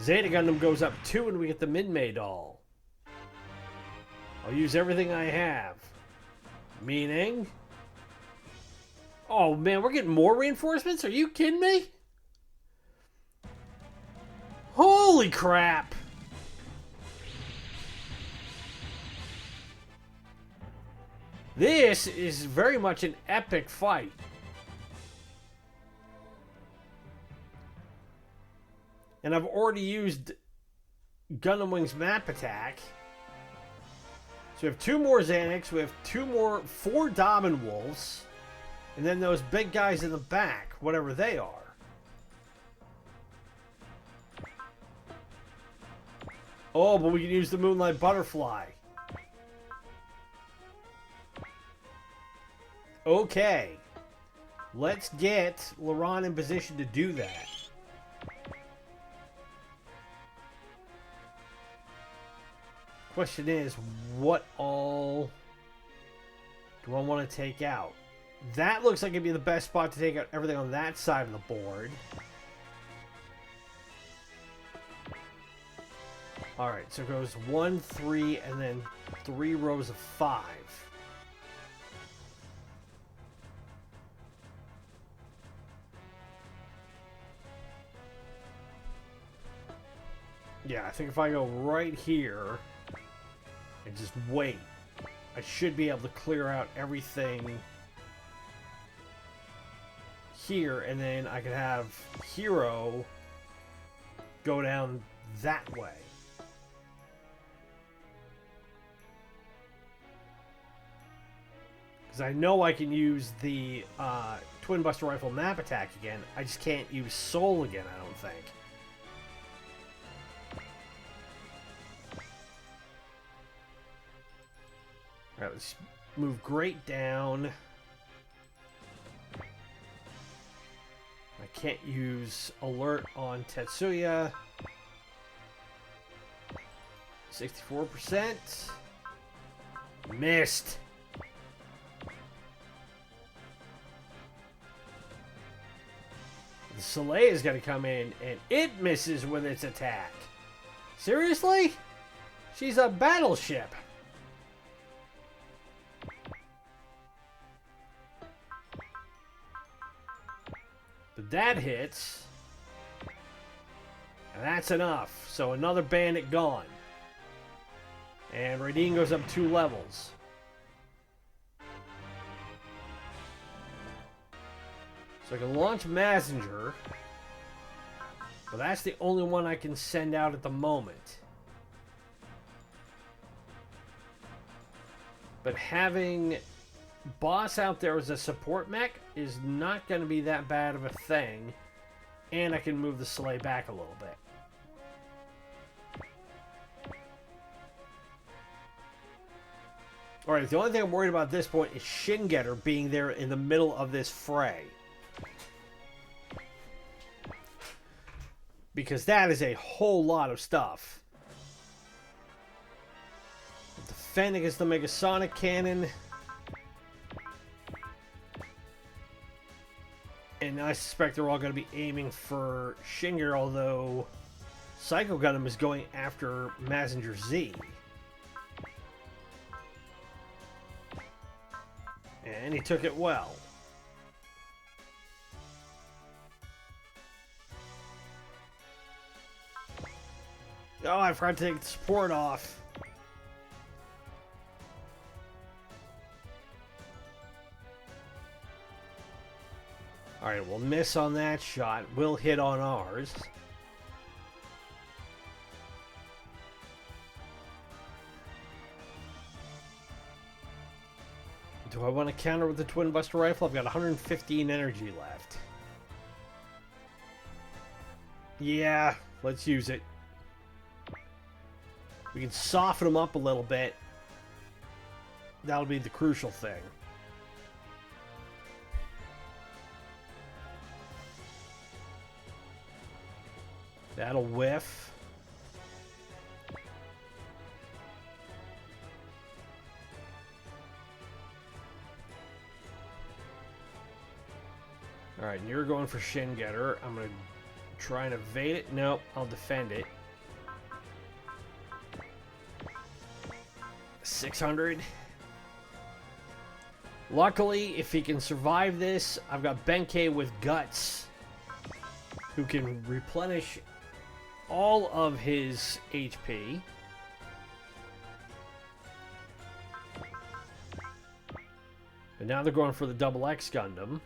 Zeta Gundam goes up 2 and we get the Minmay doll. I'll use everything I have. Meaning? Oh man, we're getting more reinforcements? Are you kidding me? Holy crap! This is very much an epic fight. And I've already used Gundam Wing's map attack. So we have 2 more Xanax, we have 4 Domin Wolves, and then those big guys in the back, whatever they are. Oh, but we can use the Moonlight Butterfly. Okay. Let's get Laron in position to do that. Question is, what all do I want to take out? That looks like it'd be the best spot to take out everything on that side of the board. Alright, so it goes 1, 3, and then 3 rows of 5. Yeah, I think if I go right here and just wait, I should be able to clear out everything here, and then I could have Hero go down that way. Because I know I can use the Twin Buster Rifle map attack again. I just can't use Soul again, I don't think. Alright, let's move Great down. I can't use Alert on Tetsuya. 64%. Missed. The Soleil is going to come in, and it misses with its attack. Seriously? She's a battleship. But that hits. And that's enough. So another bandit gone. And Raideen goes up 2 levels. So I can launch Messenger. But that's the only one I can send out at the moment. But having Boss out there as a support mech is not going to be that bad of a thing. And I can move the Soleil back a little bit. Alright, the only thing I'm worried about at this point is Shingetter being there in the middle of this fray. Because that is a whole lot of stuff. Defend against the Megasonic Cannon. And I suspect they're all going to be aiming for Shingetter, although Psycho Gundam is going after Messenger Z. And he took it well. Oh, I forgot to take the support off. Alright, we'll miss on that shot. We'll hit on ours. Do I want to counter with the Twin Buster Rifle? I've got 115 energy left. Yeah, let's use it. We can soften them up a little bit. That'll be the crucial thing. That'll whiff. Alright, and you're going for Shin Getter. I'm going to try and evade it. Nope, I'll defend it. 600. Luckily, if he can survive this, I've got Benkei with Guts, who can replenish all of his HP. And now they're going for the Double X Gundam.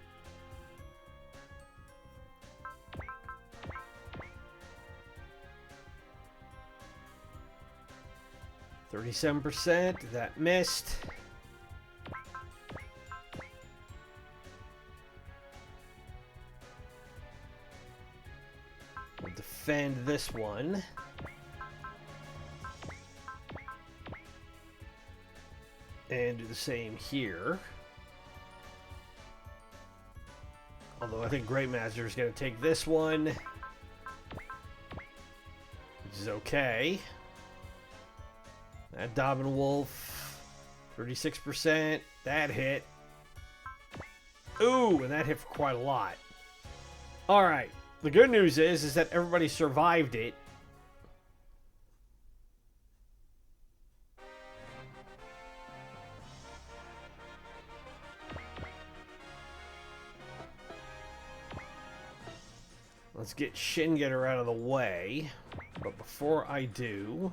%, that missed. We'll defend this one. And do the same here. Although I think Great Master is going to take this one, which is okay. That Dobbin Wolf, 36%. That hit. Ooh, and that hit for quite a lot. All right. The good news is that everybody survived it. Let's get Shin Getter out of the way. But before I do,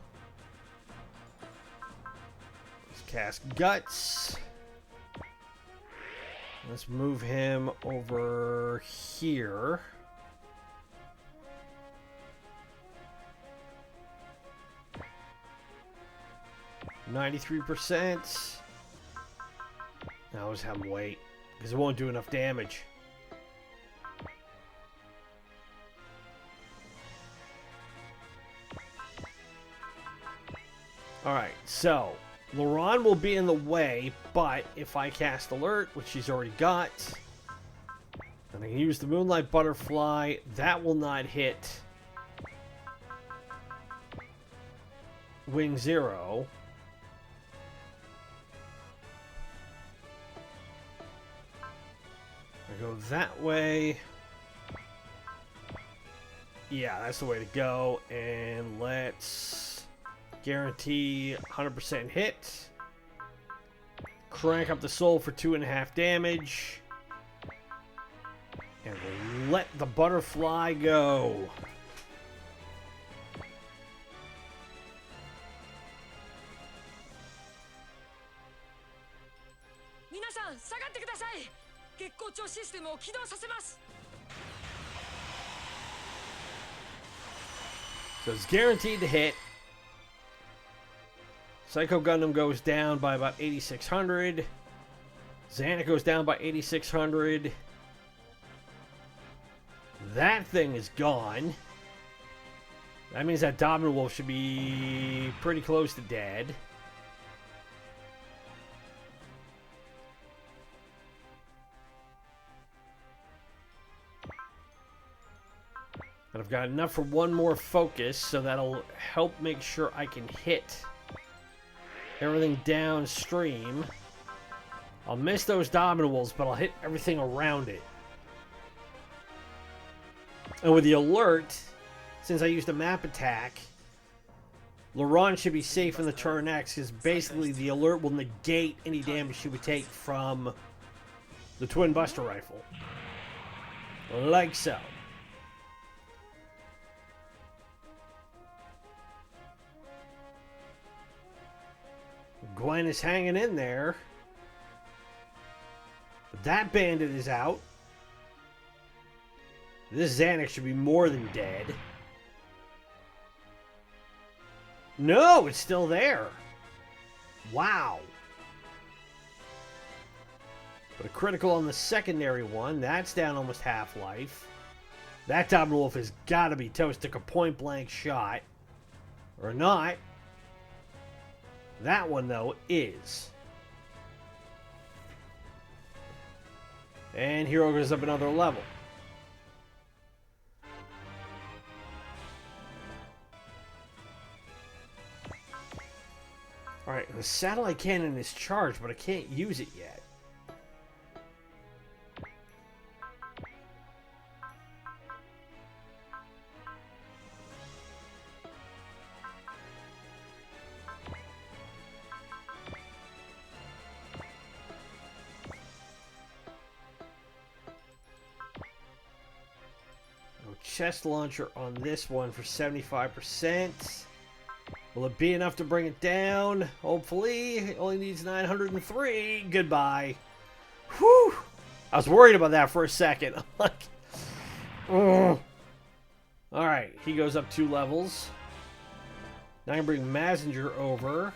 let's cast Guts. Let's move him over here. %. Now let's have him wait, because it won't do enough damage. Alright, so Laurent will be in the way, but if I cast Alert, which she's already got, and I can use the Moonlight Butterfly, that will not hit Wing Zero. I go that way. Yeah, that's the way to go. And let's guarantee 100% hit. Crank up the soul for 2.5 damage. And we'll let the butterfly go. So it's guaranteed to hit. Psycho Gundam goes down by about 8,600. Xana goes down by 8,600. That thing is gone. That means that Dominant Wolf should be pretty close to dead. And I've got enough for one more focus, so that'll help make sure I can hit everything downstream. I'll miss those Dominant Wolves, but I'll hit everything around it. And with the alert, since I used a map attack, Laurent should be safe in the turn X, because basically the alert will negate any damage she would take from the Twin Buster Rifle. Like so. Gwen is hanging in there. But that bandit is out. This Xanax should be more than dead. No, it's still there. Wow. But a critical on the secondary one. That's down almost half-life. That Dominant Wolf has got to be toast. Took a point-blank shot. Or not. That one, though, is. And Hero goes up another level. Alright, the satellite cannon is charged, but I can't use it yet. chest launcher on this one for 75%. Will it be enough to bring it down? Hopefully. It only needs 903. Goodbye. Whew. I was worried about that for a second. I'm like, ugh. Alright, he goes up 2 levels. Now I can bring Messenger over.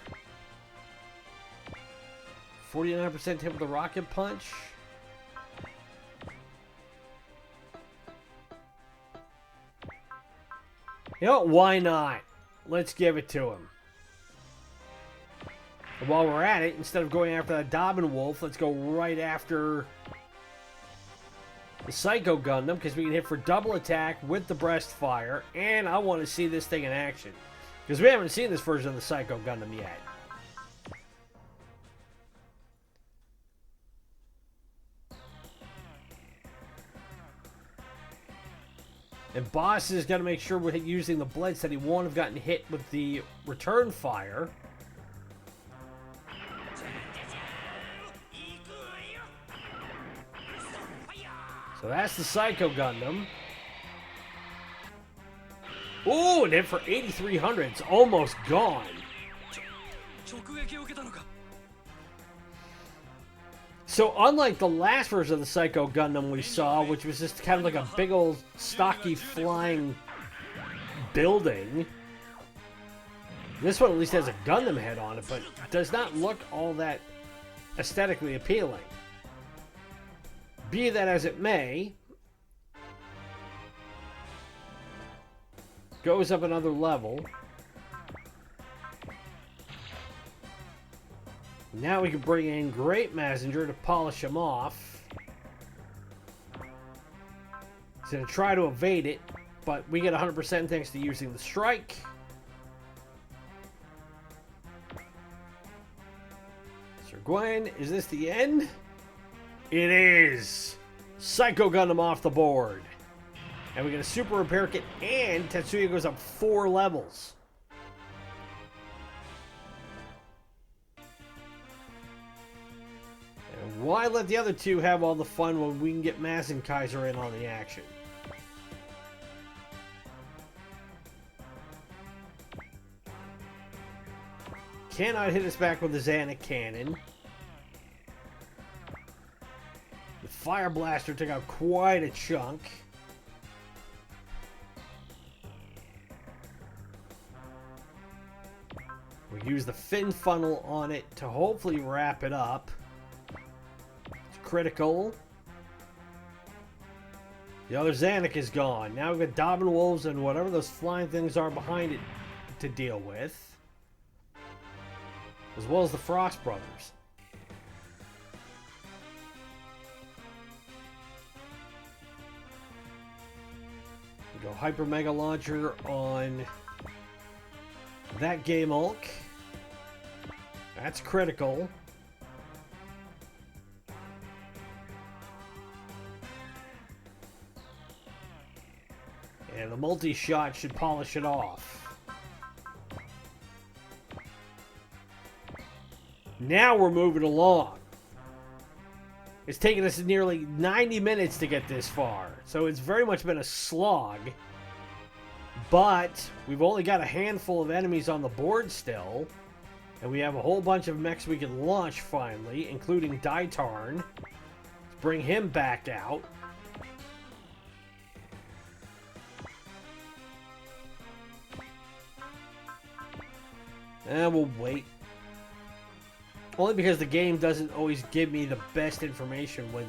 49% hit with the rocket punch. You know what? Why not? Let's give it to him. And while we're at it, instead of going after that Dobbin Wolf, let's go right after the Psycho Gundam, because we can hit for double attack with the breast fire, and I want to see this thing in action. Because we haven't seen this version of the Psycho Gundam yet. And Boss is going to make sure we're using the Blitz that he won't have gotten hit with the return fire. So that's the Psycho Gundam. Ooh, and hit for 8,300. It's almost gone. So unlike the last version of the Psycho Gundam we saw, which was just kind of like a big old stocky flying building, this one at least has a Gundam head on it, but does not look all that aesthetically appealing. Be that as it may, goes up another level. Now we can bring in Great Messenger to polish him off. He's going to try to evade it, but we get 100% thanks to using the strike. Sir Gwen, is this the end? It is! Psycho Gundam off the board. And we get a super repair kit, and Tetsuya goes up 4 levels. And why let the other two have all the fun when we can get Kaiser in on the action? Cannot hit us back with the Zanuck cannon. The Fire Blaster took out quite a chunk. We use the fin funnel on it to hopefully wrap it up. It's critical. The other Zanuck is gone. Now we've got Dobbin Wolves and whatever those flying things are behind it to deal with. As well as the Frost Brothers. We go Hyper Mega Launcher on that Game Hulk. That's critical. And the multi-shot should polish it off. Now we're moving along. It's taken us nearly 90 minutes to get this far. So it's very much been a slog. But we've only got a handful of enemies on the board still. And we have a whole bunch of mechs we can launch finally, including Daitarn. Let's bring him back out. And we'll wait. Only because the game doesn't always give me the best information when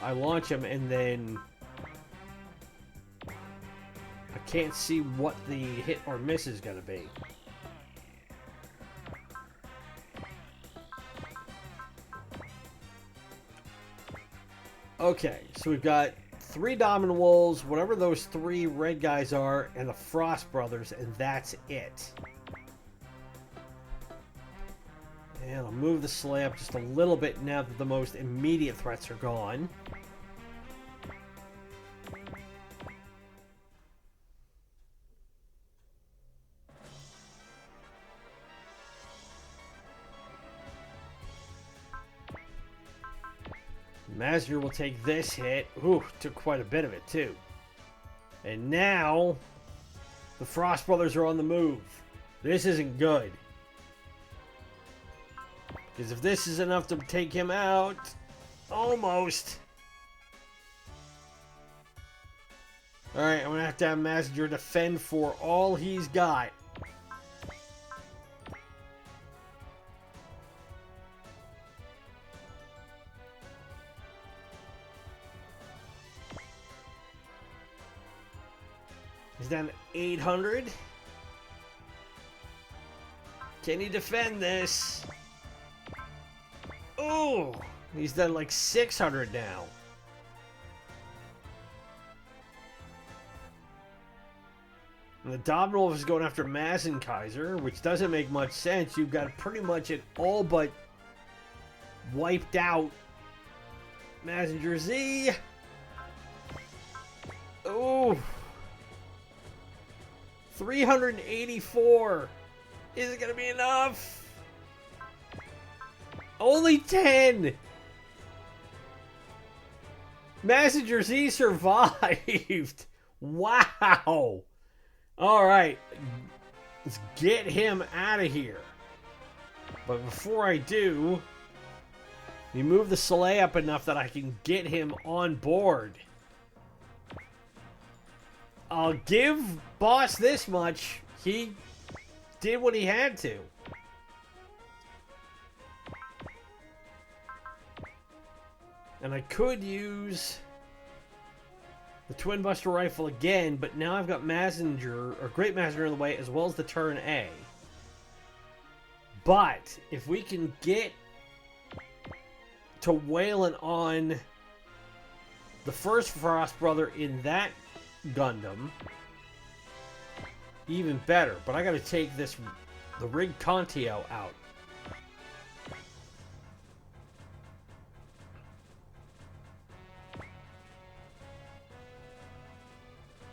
I launch them, and then I can't see what the hit or miss is going to be. Okay, so we've got 3 Dominant Wolves, whatever those 3 red guys are, and the Frost Brothers, and that's it. And I'll move the sleigh up just a little bit now that the most immediate threats are gone. Mazur will take this hit. Ooh, took quite a bit of it too. And now, the Frost Brothers are on the move. This isn't good. Because if this is enough to take him out, almost. Alright, I'm going to have Messenger defend for all he's got. He's down to 800. Can he defend this? Oh, he's done like 600 now. And the Domino is going after Mazenkaiser, which doesn't make much sense. You've got pretty much it all but wiped out Messenger Z. Oh, 384. Is it going to be enough? Only 10. Messenger Z survived. Wow. All right. Let's get him out of here. But before I do, we move the Soleil up enough that I can get him on board. I'll give Boss this much. He did what he had to. And I could use the Twin Buster Rifle again, but now I've got Messenger, or Great Messenger in the way, as well as the Turn A. But if we can get to wailing on the first Frost Brother in that Gundam, even better. But I gotta take the Rig Contio out.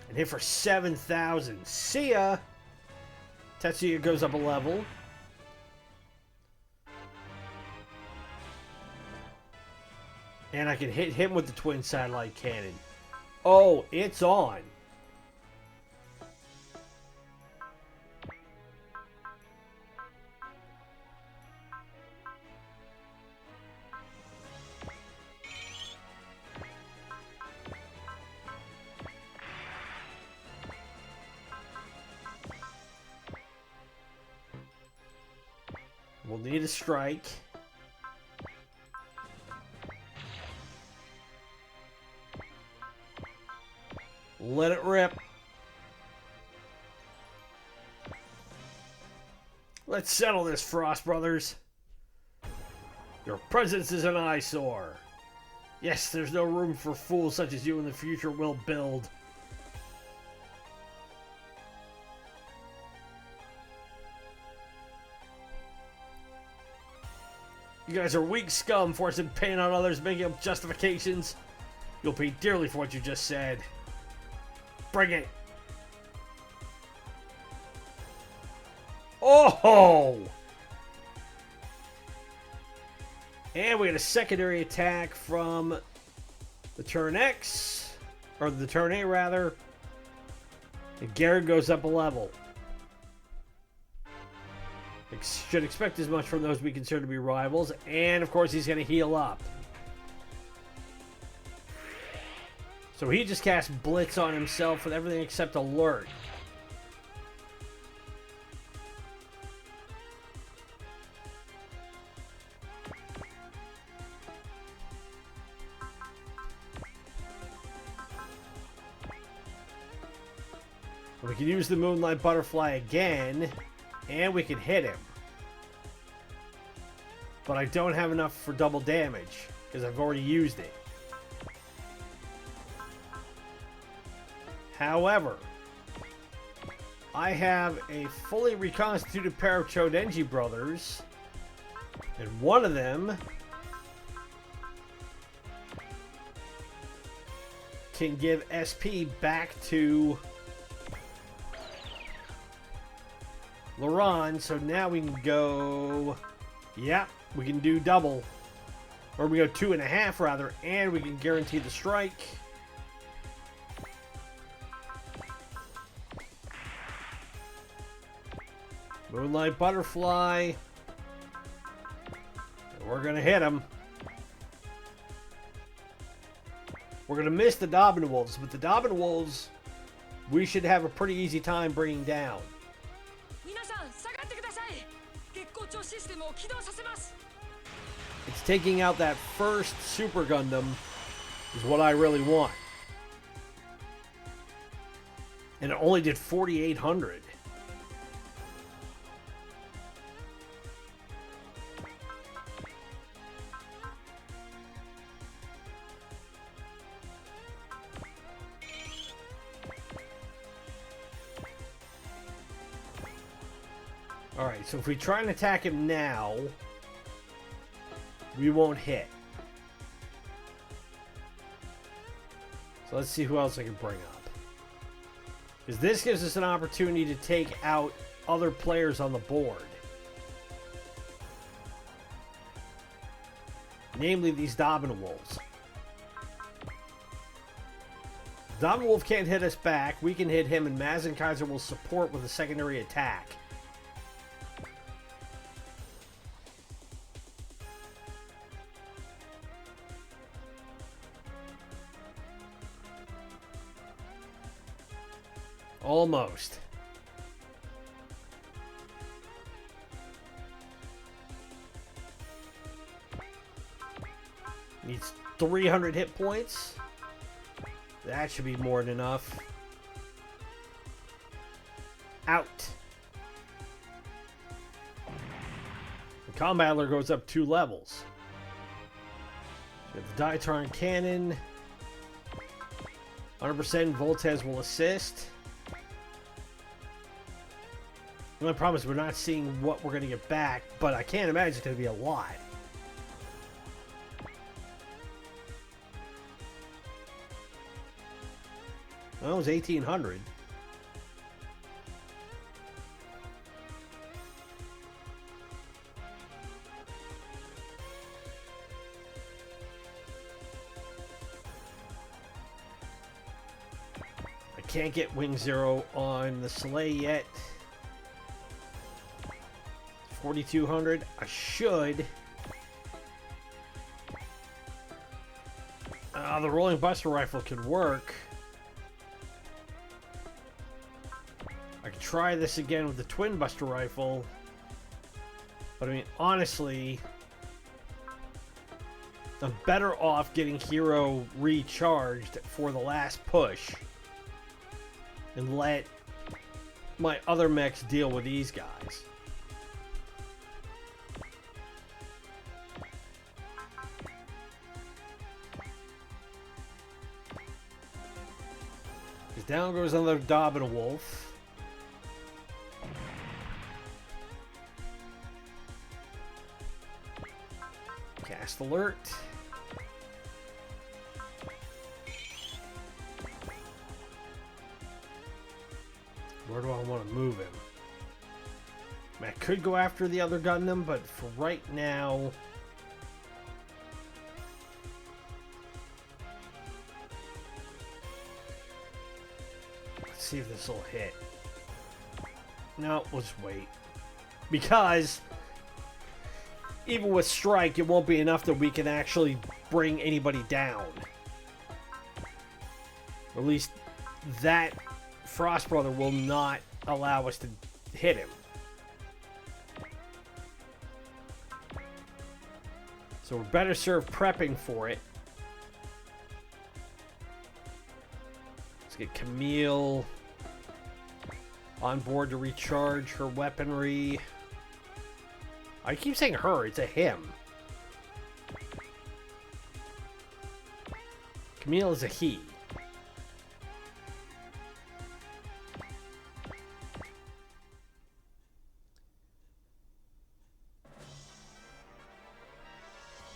And hit for 7,000. See ya! Tetsuya goes up a level. And I can hit him with the Twin Satellite Cannon. Oh, it's on. We'll need a strike. Let it rip. Let's settle this, Frost Brothers. Your presence is an eyesore. Yes, there's no room for fools such as you in the future. Will build. You guys are weak scum, forcing pain on others, making up justifications. You'll pay dearly for what you just said. Bring it. Oh! And we get a secondary attack from the Turn X, or the Turn A rather. And Garrett goes up a level. Should expect as much from those we consider to be rivals. And of course he's going to heal up. So he just cast Blitz on himself with everything except Alert. We can use the Moonlight Butterfly again, and we can hit him. But I don't have enough for double damage, because I've already used it. However, I have a fully reconstituted pair of Chodenji brothers, and one of them can give SP back to Laron, so now we can go, yeah, we can do double, or we go 2.5 rather, and we can guarantee the strike. Moonlight Butterfly. And we're going to hit him. We're going to miss the Dobbin Wolves, but the Dobbin Wolves, we should have a pretty easy time bringing down. It's taking out that first Super Gundam is what I really want. And it only did 4,800. Alright, so if we try and attack him now, we won't hit. So let's see who else I can bring up. Because this gives us an opportunity to take out other players on the board. Namely, these Dobbin Wolves. Dobbin Wolf can't hit us back. We can hit him, and Mazen Kaiser will support with a secondary attack. Almost. Needs 300 hit points. That should be more than enough. Out. The Combattler goes up 2 levels. We have the Diatron Cannon. 100% Voltez will assist. The only problem is we're not seeing what we're going to get back, but I can't imagine it's going to be a lot. Well, it was 1,800. I can't get Wing Zero on the Soleil yet. 4,200. I should. The rolling Buster Rifle could work. I could try this again with the Twin Buster Rifle. But I mean, honestly, I'm better off getting Hero recharged for the last push and let my other mechs deal with these guys. Down goes another Dobbin Wolf. Cast alert. Where do I want to move him? I mean, I could go after the other Gundam, but for right now, see if this will hit. No, we'll just wait. Because even with Strike, it won't be enough that we can actually bring anybody down. Or at least that Frost Brother will not allow us to hit him. So we're better served prepping for it. Let's get Camille on board to recharge her weaponry. I keep saying her, it's a him. Camille is a he.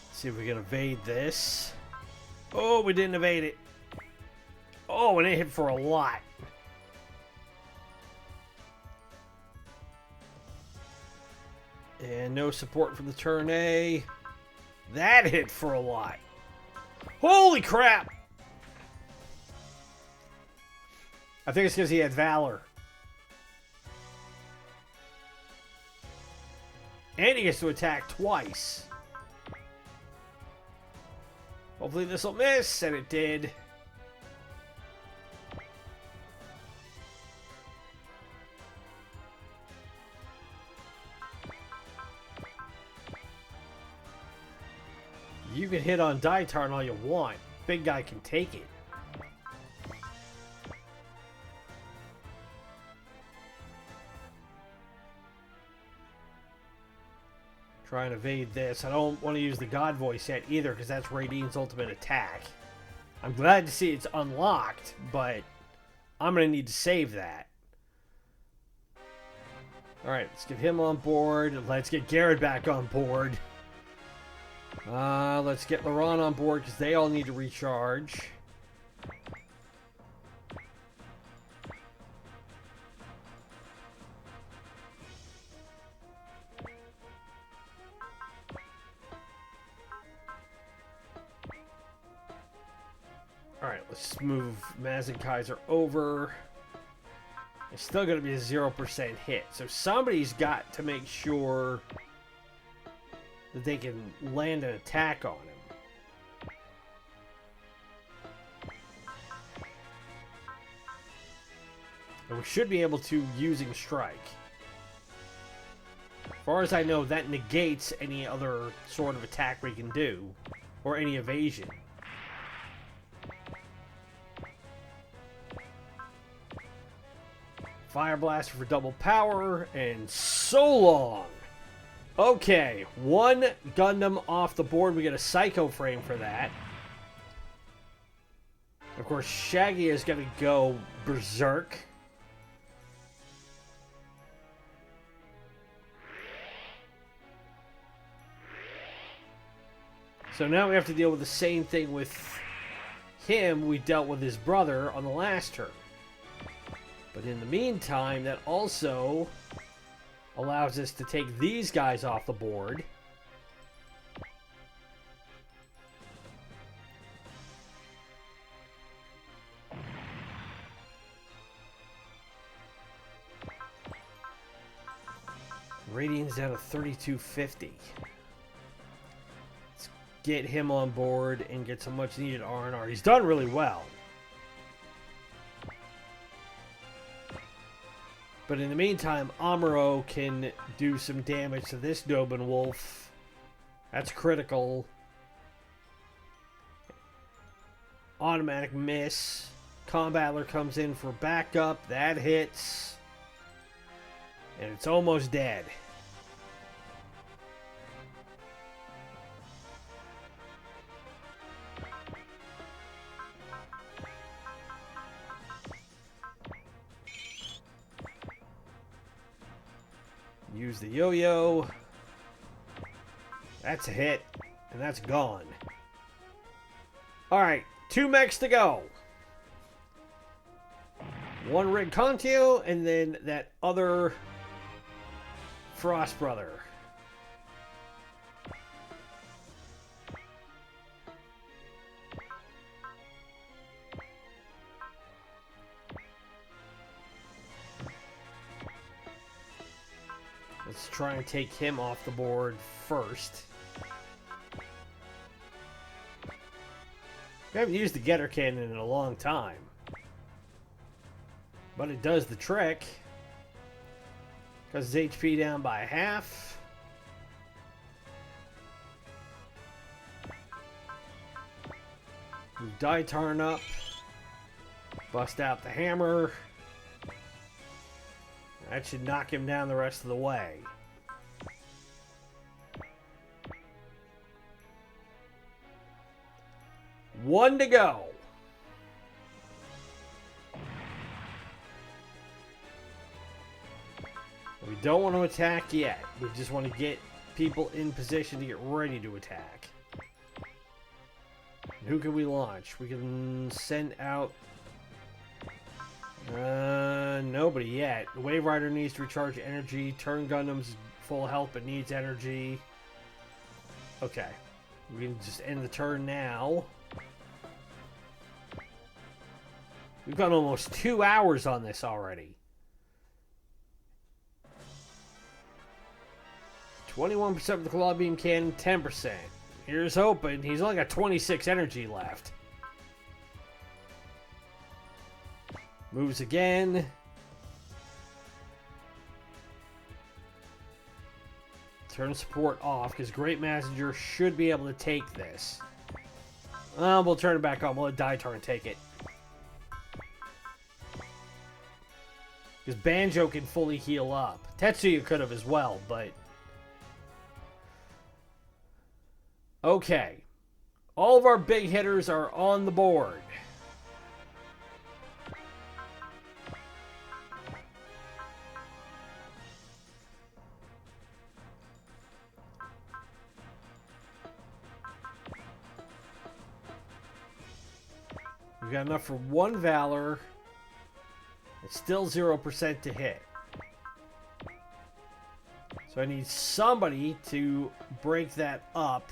Let's see if we can evade this. Oh, we didn't evade it. Oh, and it hit for a lot. And no support from the turn A. That hit for a lot. Holy crap! I think it's because he had Valor. And he gets to attack twice. Hopefully this will miss, and it did. You can hit on die turn all you want. Big guy can take it. Try and evade this. I don't want to use the God voice yet either, because that's Radine's ultimate attack. I'm glad to see it's unlocked, but I'm going to need to save that. Alright, let's get him on board. Let's get Garrett back on board. Let's get Laurent on board, because they all need to recharge. Alright, let's move Maz and Kaiser over. It's still going to be a 0% hit. So somebody's got to make sure that they can land an attack on him. And we should be able to using Strike. As far as I know, that negates any other sort of attack we can do. Or any evasion. Fire Blaster for double power, and so long. Okay, one Gundam off the board. We get a Psycho Frame for that. Of course, Shaggy is going to go berserk. So now we have to deal with the same thing with him we dealt with his brother on the last turn. But in the meantime, that also allows us to take these guys off the board. Radiant's down to 3250. Let's get him on board and get some much needed R&R. He's done really well. But in the meantime, Amuro can do some damage to this Dobin Wolf. That's critical. Automatic miss. Combattler comes in for backup. That hits. And it's almost dead. Use the yo-yo. That's a hit. And that's gone. Alright, 2 mechs to go. One Rig Contio, and then that other Frost Brother. Let's try and take him off the board first. We haven't used the Getter Cannon in a long time. But it does the trick. Because his HP down by half. Move Daitarn up. Bust out the hammer. That should knock him down the rest of the way. One to go. We don't want to attack yet. We just want to get people in position to get ready to attack. And who can we launch? We can send out... nobody yet. The Wave Rider needs to recharge energy. Turn Gundam's full health but needs energy. Okay. We can just end the turn now. We've got almost 2 hours on this already. 21% of the claw beam cannon, 10%. Here's hoping. He's only got 26 energy left. Moves again. Turn support off, because Great Messenger should be able to take this. We'll turn it back on. We'll let Daitarn take it. Because Banjo can fully heal up. Tetsuya could have as well, but... Okay. All of our big hitters are on the board. We've got enough for one Valor. It's still 0% to hit. So I need somebody to break that up.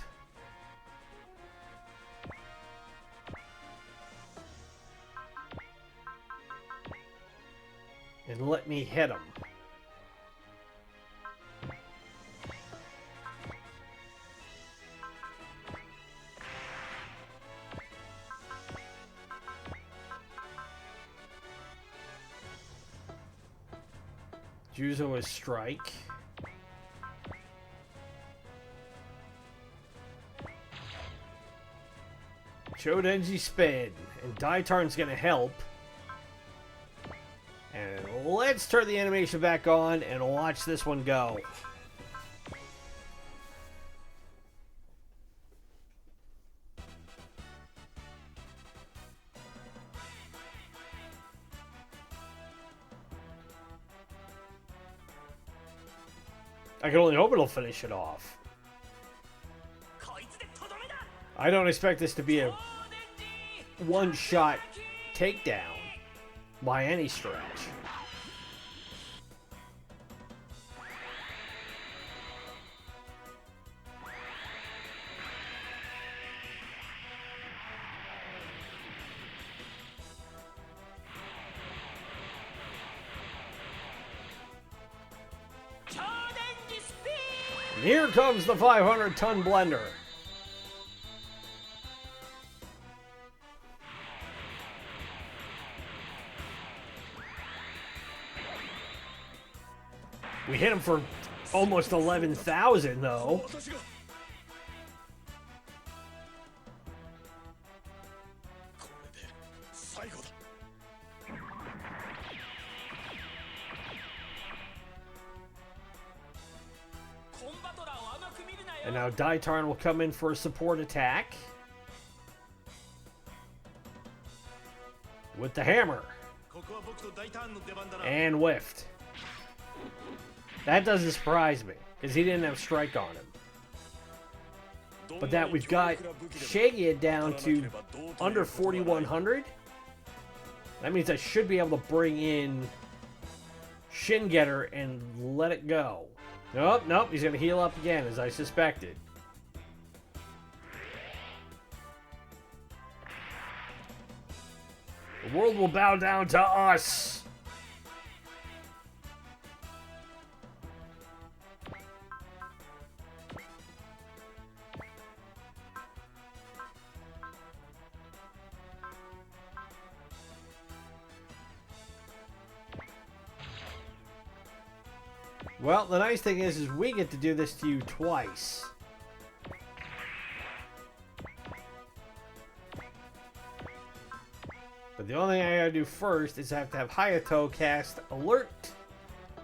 And let me hit him. Juzo is strike. Chodenji spin. And Daitarn's gonna help. And let's turn the animation back on and watch this one go. I can only hope it'll finish it off. I don't expect this to be a one-shot takedown by any stretch. And here comes the 500-ton blender. We hit him for almost 11,000, though. And now Daitarn will come in for a support attack. With the hammer. And whiffed. That doesn't surprise me, because he didn't have strike on him. But that we've got Shagia down to under 4,100. That means I should be able to bring in Shingetter and let it go. Nope, nope, he's going to heal up again, as I suspected. The world will bow down to us. Well, the nice thing is we get to do this to you twice. But the only thing I gotta do first is I have to have Hayato cast Alert,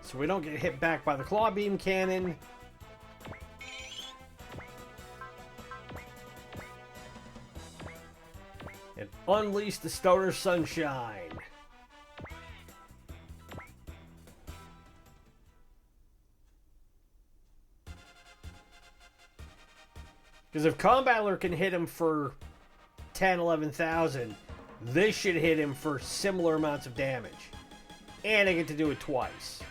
so we don't get hit back by the Claw Beam Cannon. And unleash the Stoner Sunshine. Because if Combattler can hit him for 10, 11,000, this should hit him for similar amounts of damage. And I get to do it twice.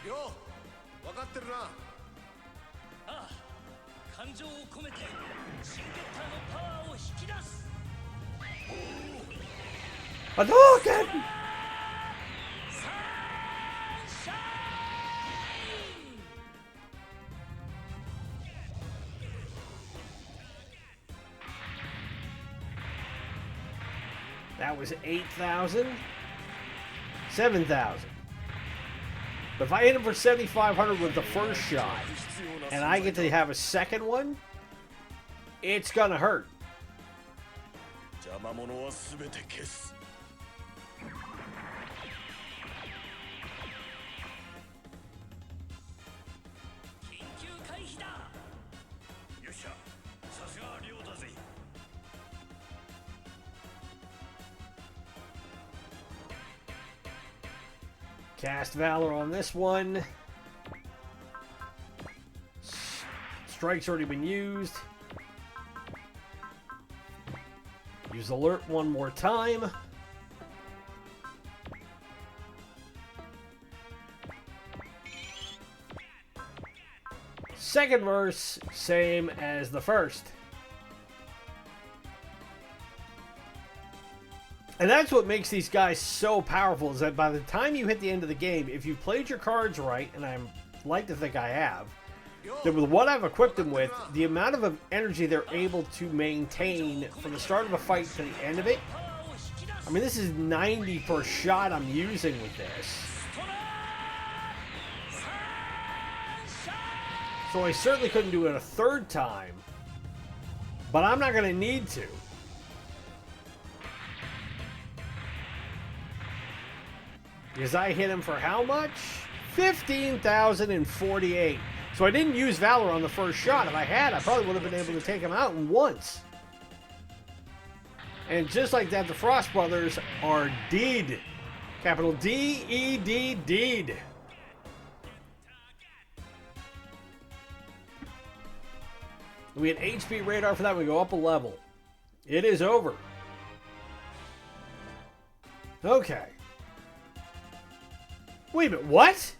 Hadouken! That was 8,000. 7,000. But if I hit him for 7,500 with the first shot, and I get to have a second one, it's gonna hurt. Cast Valor on this one. Strike's already been used. Use Alert one more time. Second verse, same as the first. And that's what makes these guys so powerful, is that by the time you hit the end of the game, if you've played your cards right, and I like to think I have, that with what I've equipped them with, the amount of energy they're able to maintain from the start of a fight to the end of it, I mean, this is 90 per shot I'm using with this. So I certainly couldn't do it a third time, but I'm not going to need to. Because I hit him for how much? 15,048. So I didn't use Valor on the first shot. If I had, I probably would have been able to take him out in once. And just like that, the Frost Brothers are deed. Capital D-E-D, deed. We had HP radar for that. We go up a level. It is over. Okay. Wait a minute, what?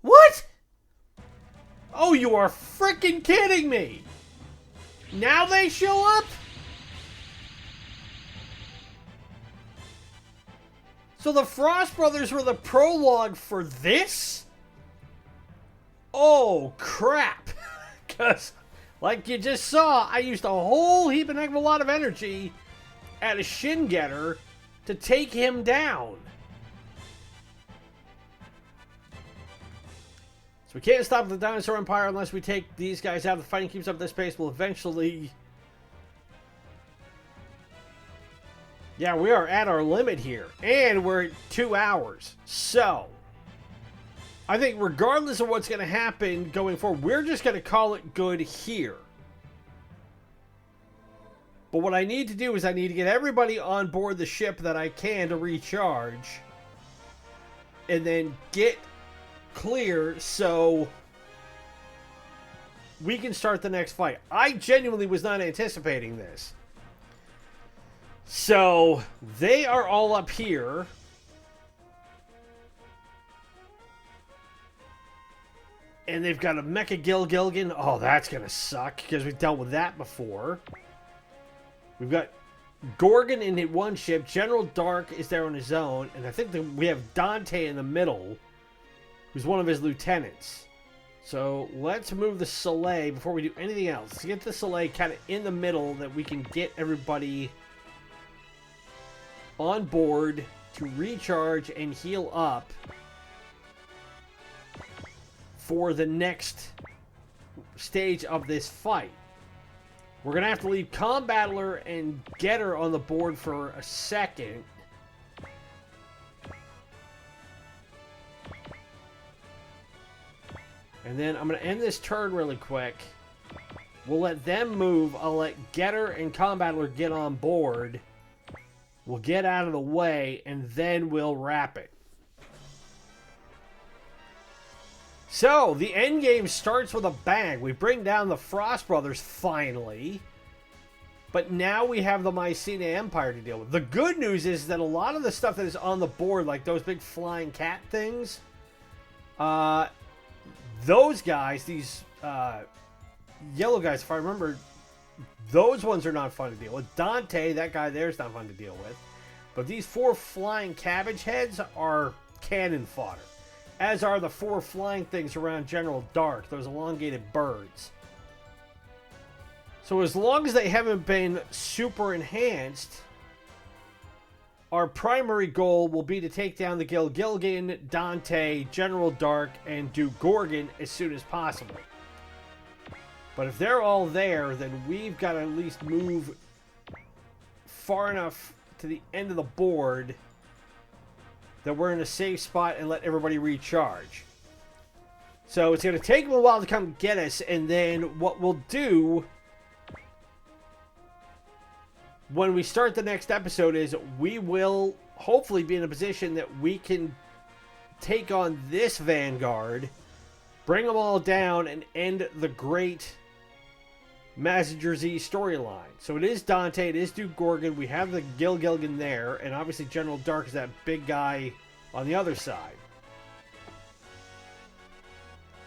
What? Oh, you are freaking kidding me! Now they show up? So the Frost Brothers were the prologue for this? Oh, crap. Because, like you just saw, I used a whole heap and heck of a lot of energy at a shin getter to take him down. So we can't stop the Dinosaur Empire unless we take these guys out. If the fighting keeps up this pace, we'll eventually... Yeah, we are at our limit here. And we're at 2 hours. So, I think regardless of what's going to happen going forward, we're just going to call it good here. But what I need to do is I need to get everybody on board the ship that I can to recharge. And then get clear so we can start the next fight. I genuinely was not anticipating this. So they are all up here. And they've got a Mecha Gilgilgan. Oh, that's gonna suck because we've dealt with that before. We've got Gorgon in one ship. General Dark is there on his own. And I think that we have Dante in the middle, who's one of his lieutenants. So let's move the Soleil before we do anything else. Let's get the Soleil kind of in the middle that we can get everybody on board to recharge and heal up for the next stage of this fight. We're going to have to leave Combattler and Getter on the board for a second. And then I'm going to end this turn really quick. We'll let them move. I'll let Getter and Combattler get on board. We'll get out of the way, and then we'll wrap it. So, the endgame starts with a bang. We bring down the Frost Brothers, finally. But now we have the Mycenae Empire to deal with. The good news is that a lot of the stuff that is on the board, like those big flying cat things, those guys, these yellow guys, if I remember, those ones are not fun to deal with. Dante, that guy there, is not fun to deal with. But these 4 flying cabbage heads are cannon fodder. As are the 4 flying things around General Dark, those elongated birds. So as long as they haven't been super enhanced, our primary goal will be to take down the Gilligan, Dante, General Dark, and Duke Gorgon as soon as possible. But if they're all there, then we've got to at least move far enough to the end of the board that we're in a safe spot and let everybody recharge. So it's going to take them a while to come get us, and then what we'll do when we start the next episode is we will hopefully be in a position that we can take on this Vanguard, bring them all down, and end the great Mazinger Z storyline. So it is Dante, it is Duke Gorgon, we have the Gilligan there, and obviously General Dark is that big guy on the other side.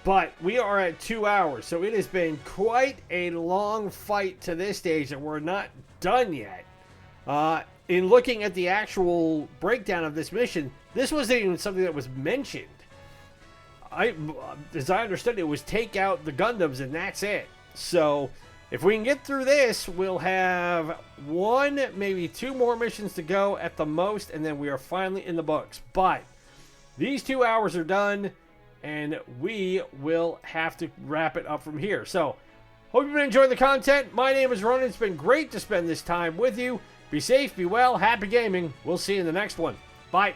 But we are at 2 hours, so it has been quite a long fight to this stage, and we're not done yet. In looking at the actual breakdown of this mission, this wasn't even something that was mentioned. As I understood it, was take out the Gundams, and that's it. So if we can get through this, we'll have 1, maybe 2 more missions to go at the most, and then we are finally in the books. But these 2 hours are done, and we will have to wrap it up from here. So, hope you've been enjoying the content. My name is Ronan. It's been great to spend this time with you. Be safe, be well, happy gaming. We'll see you in the next one. Bye.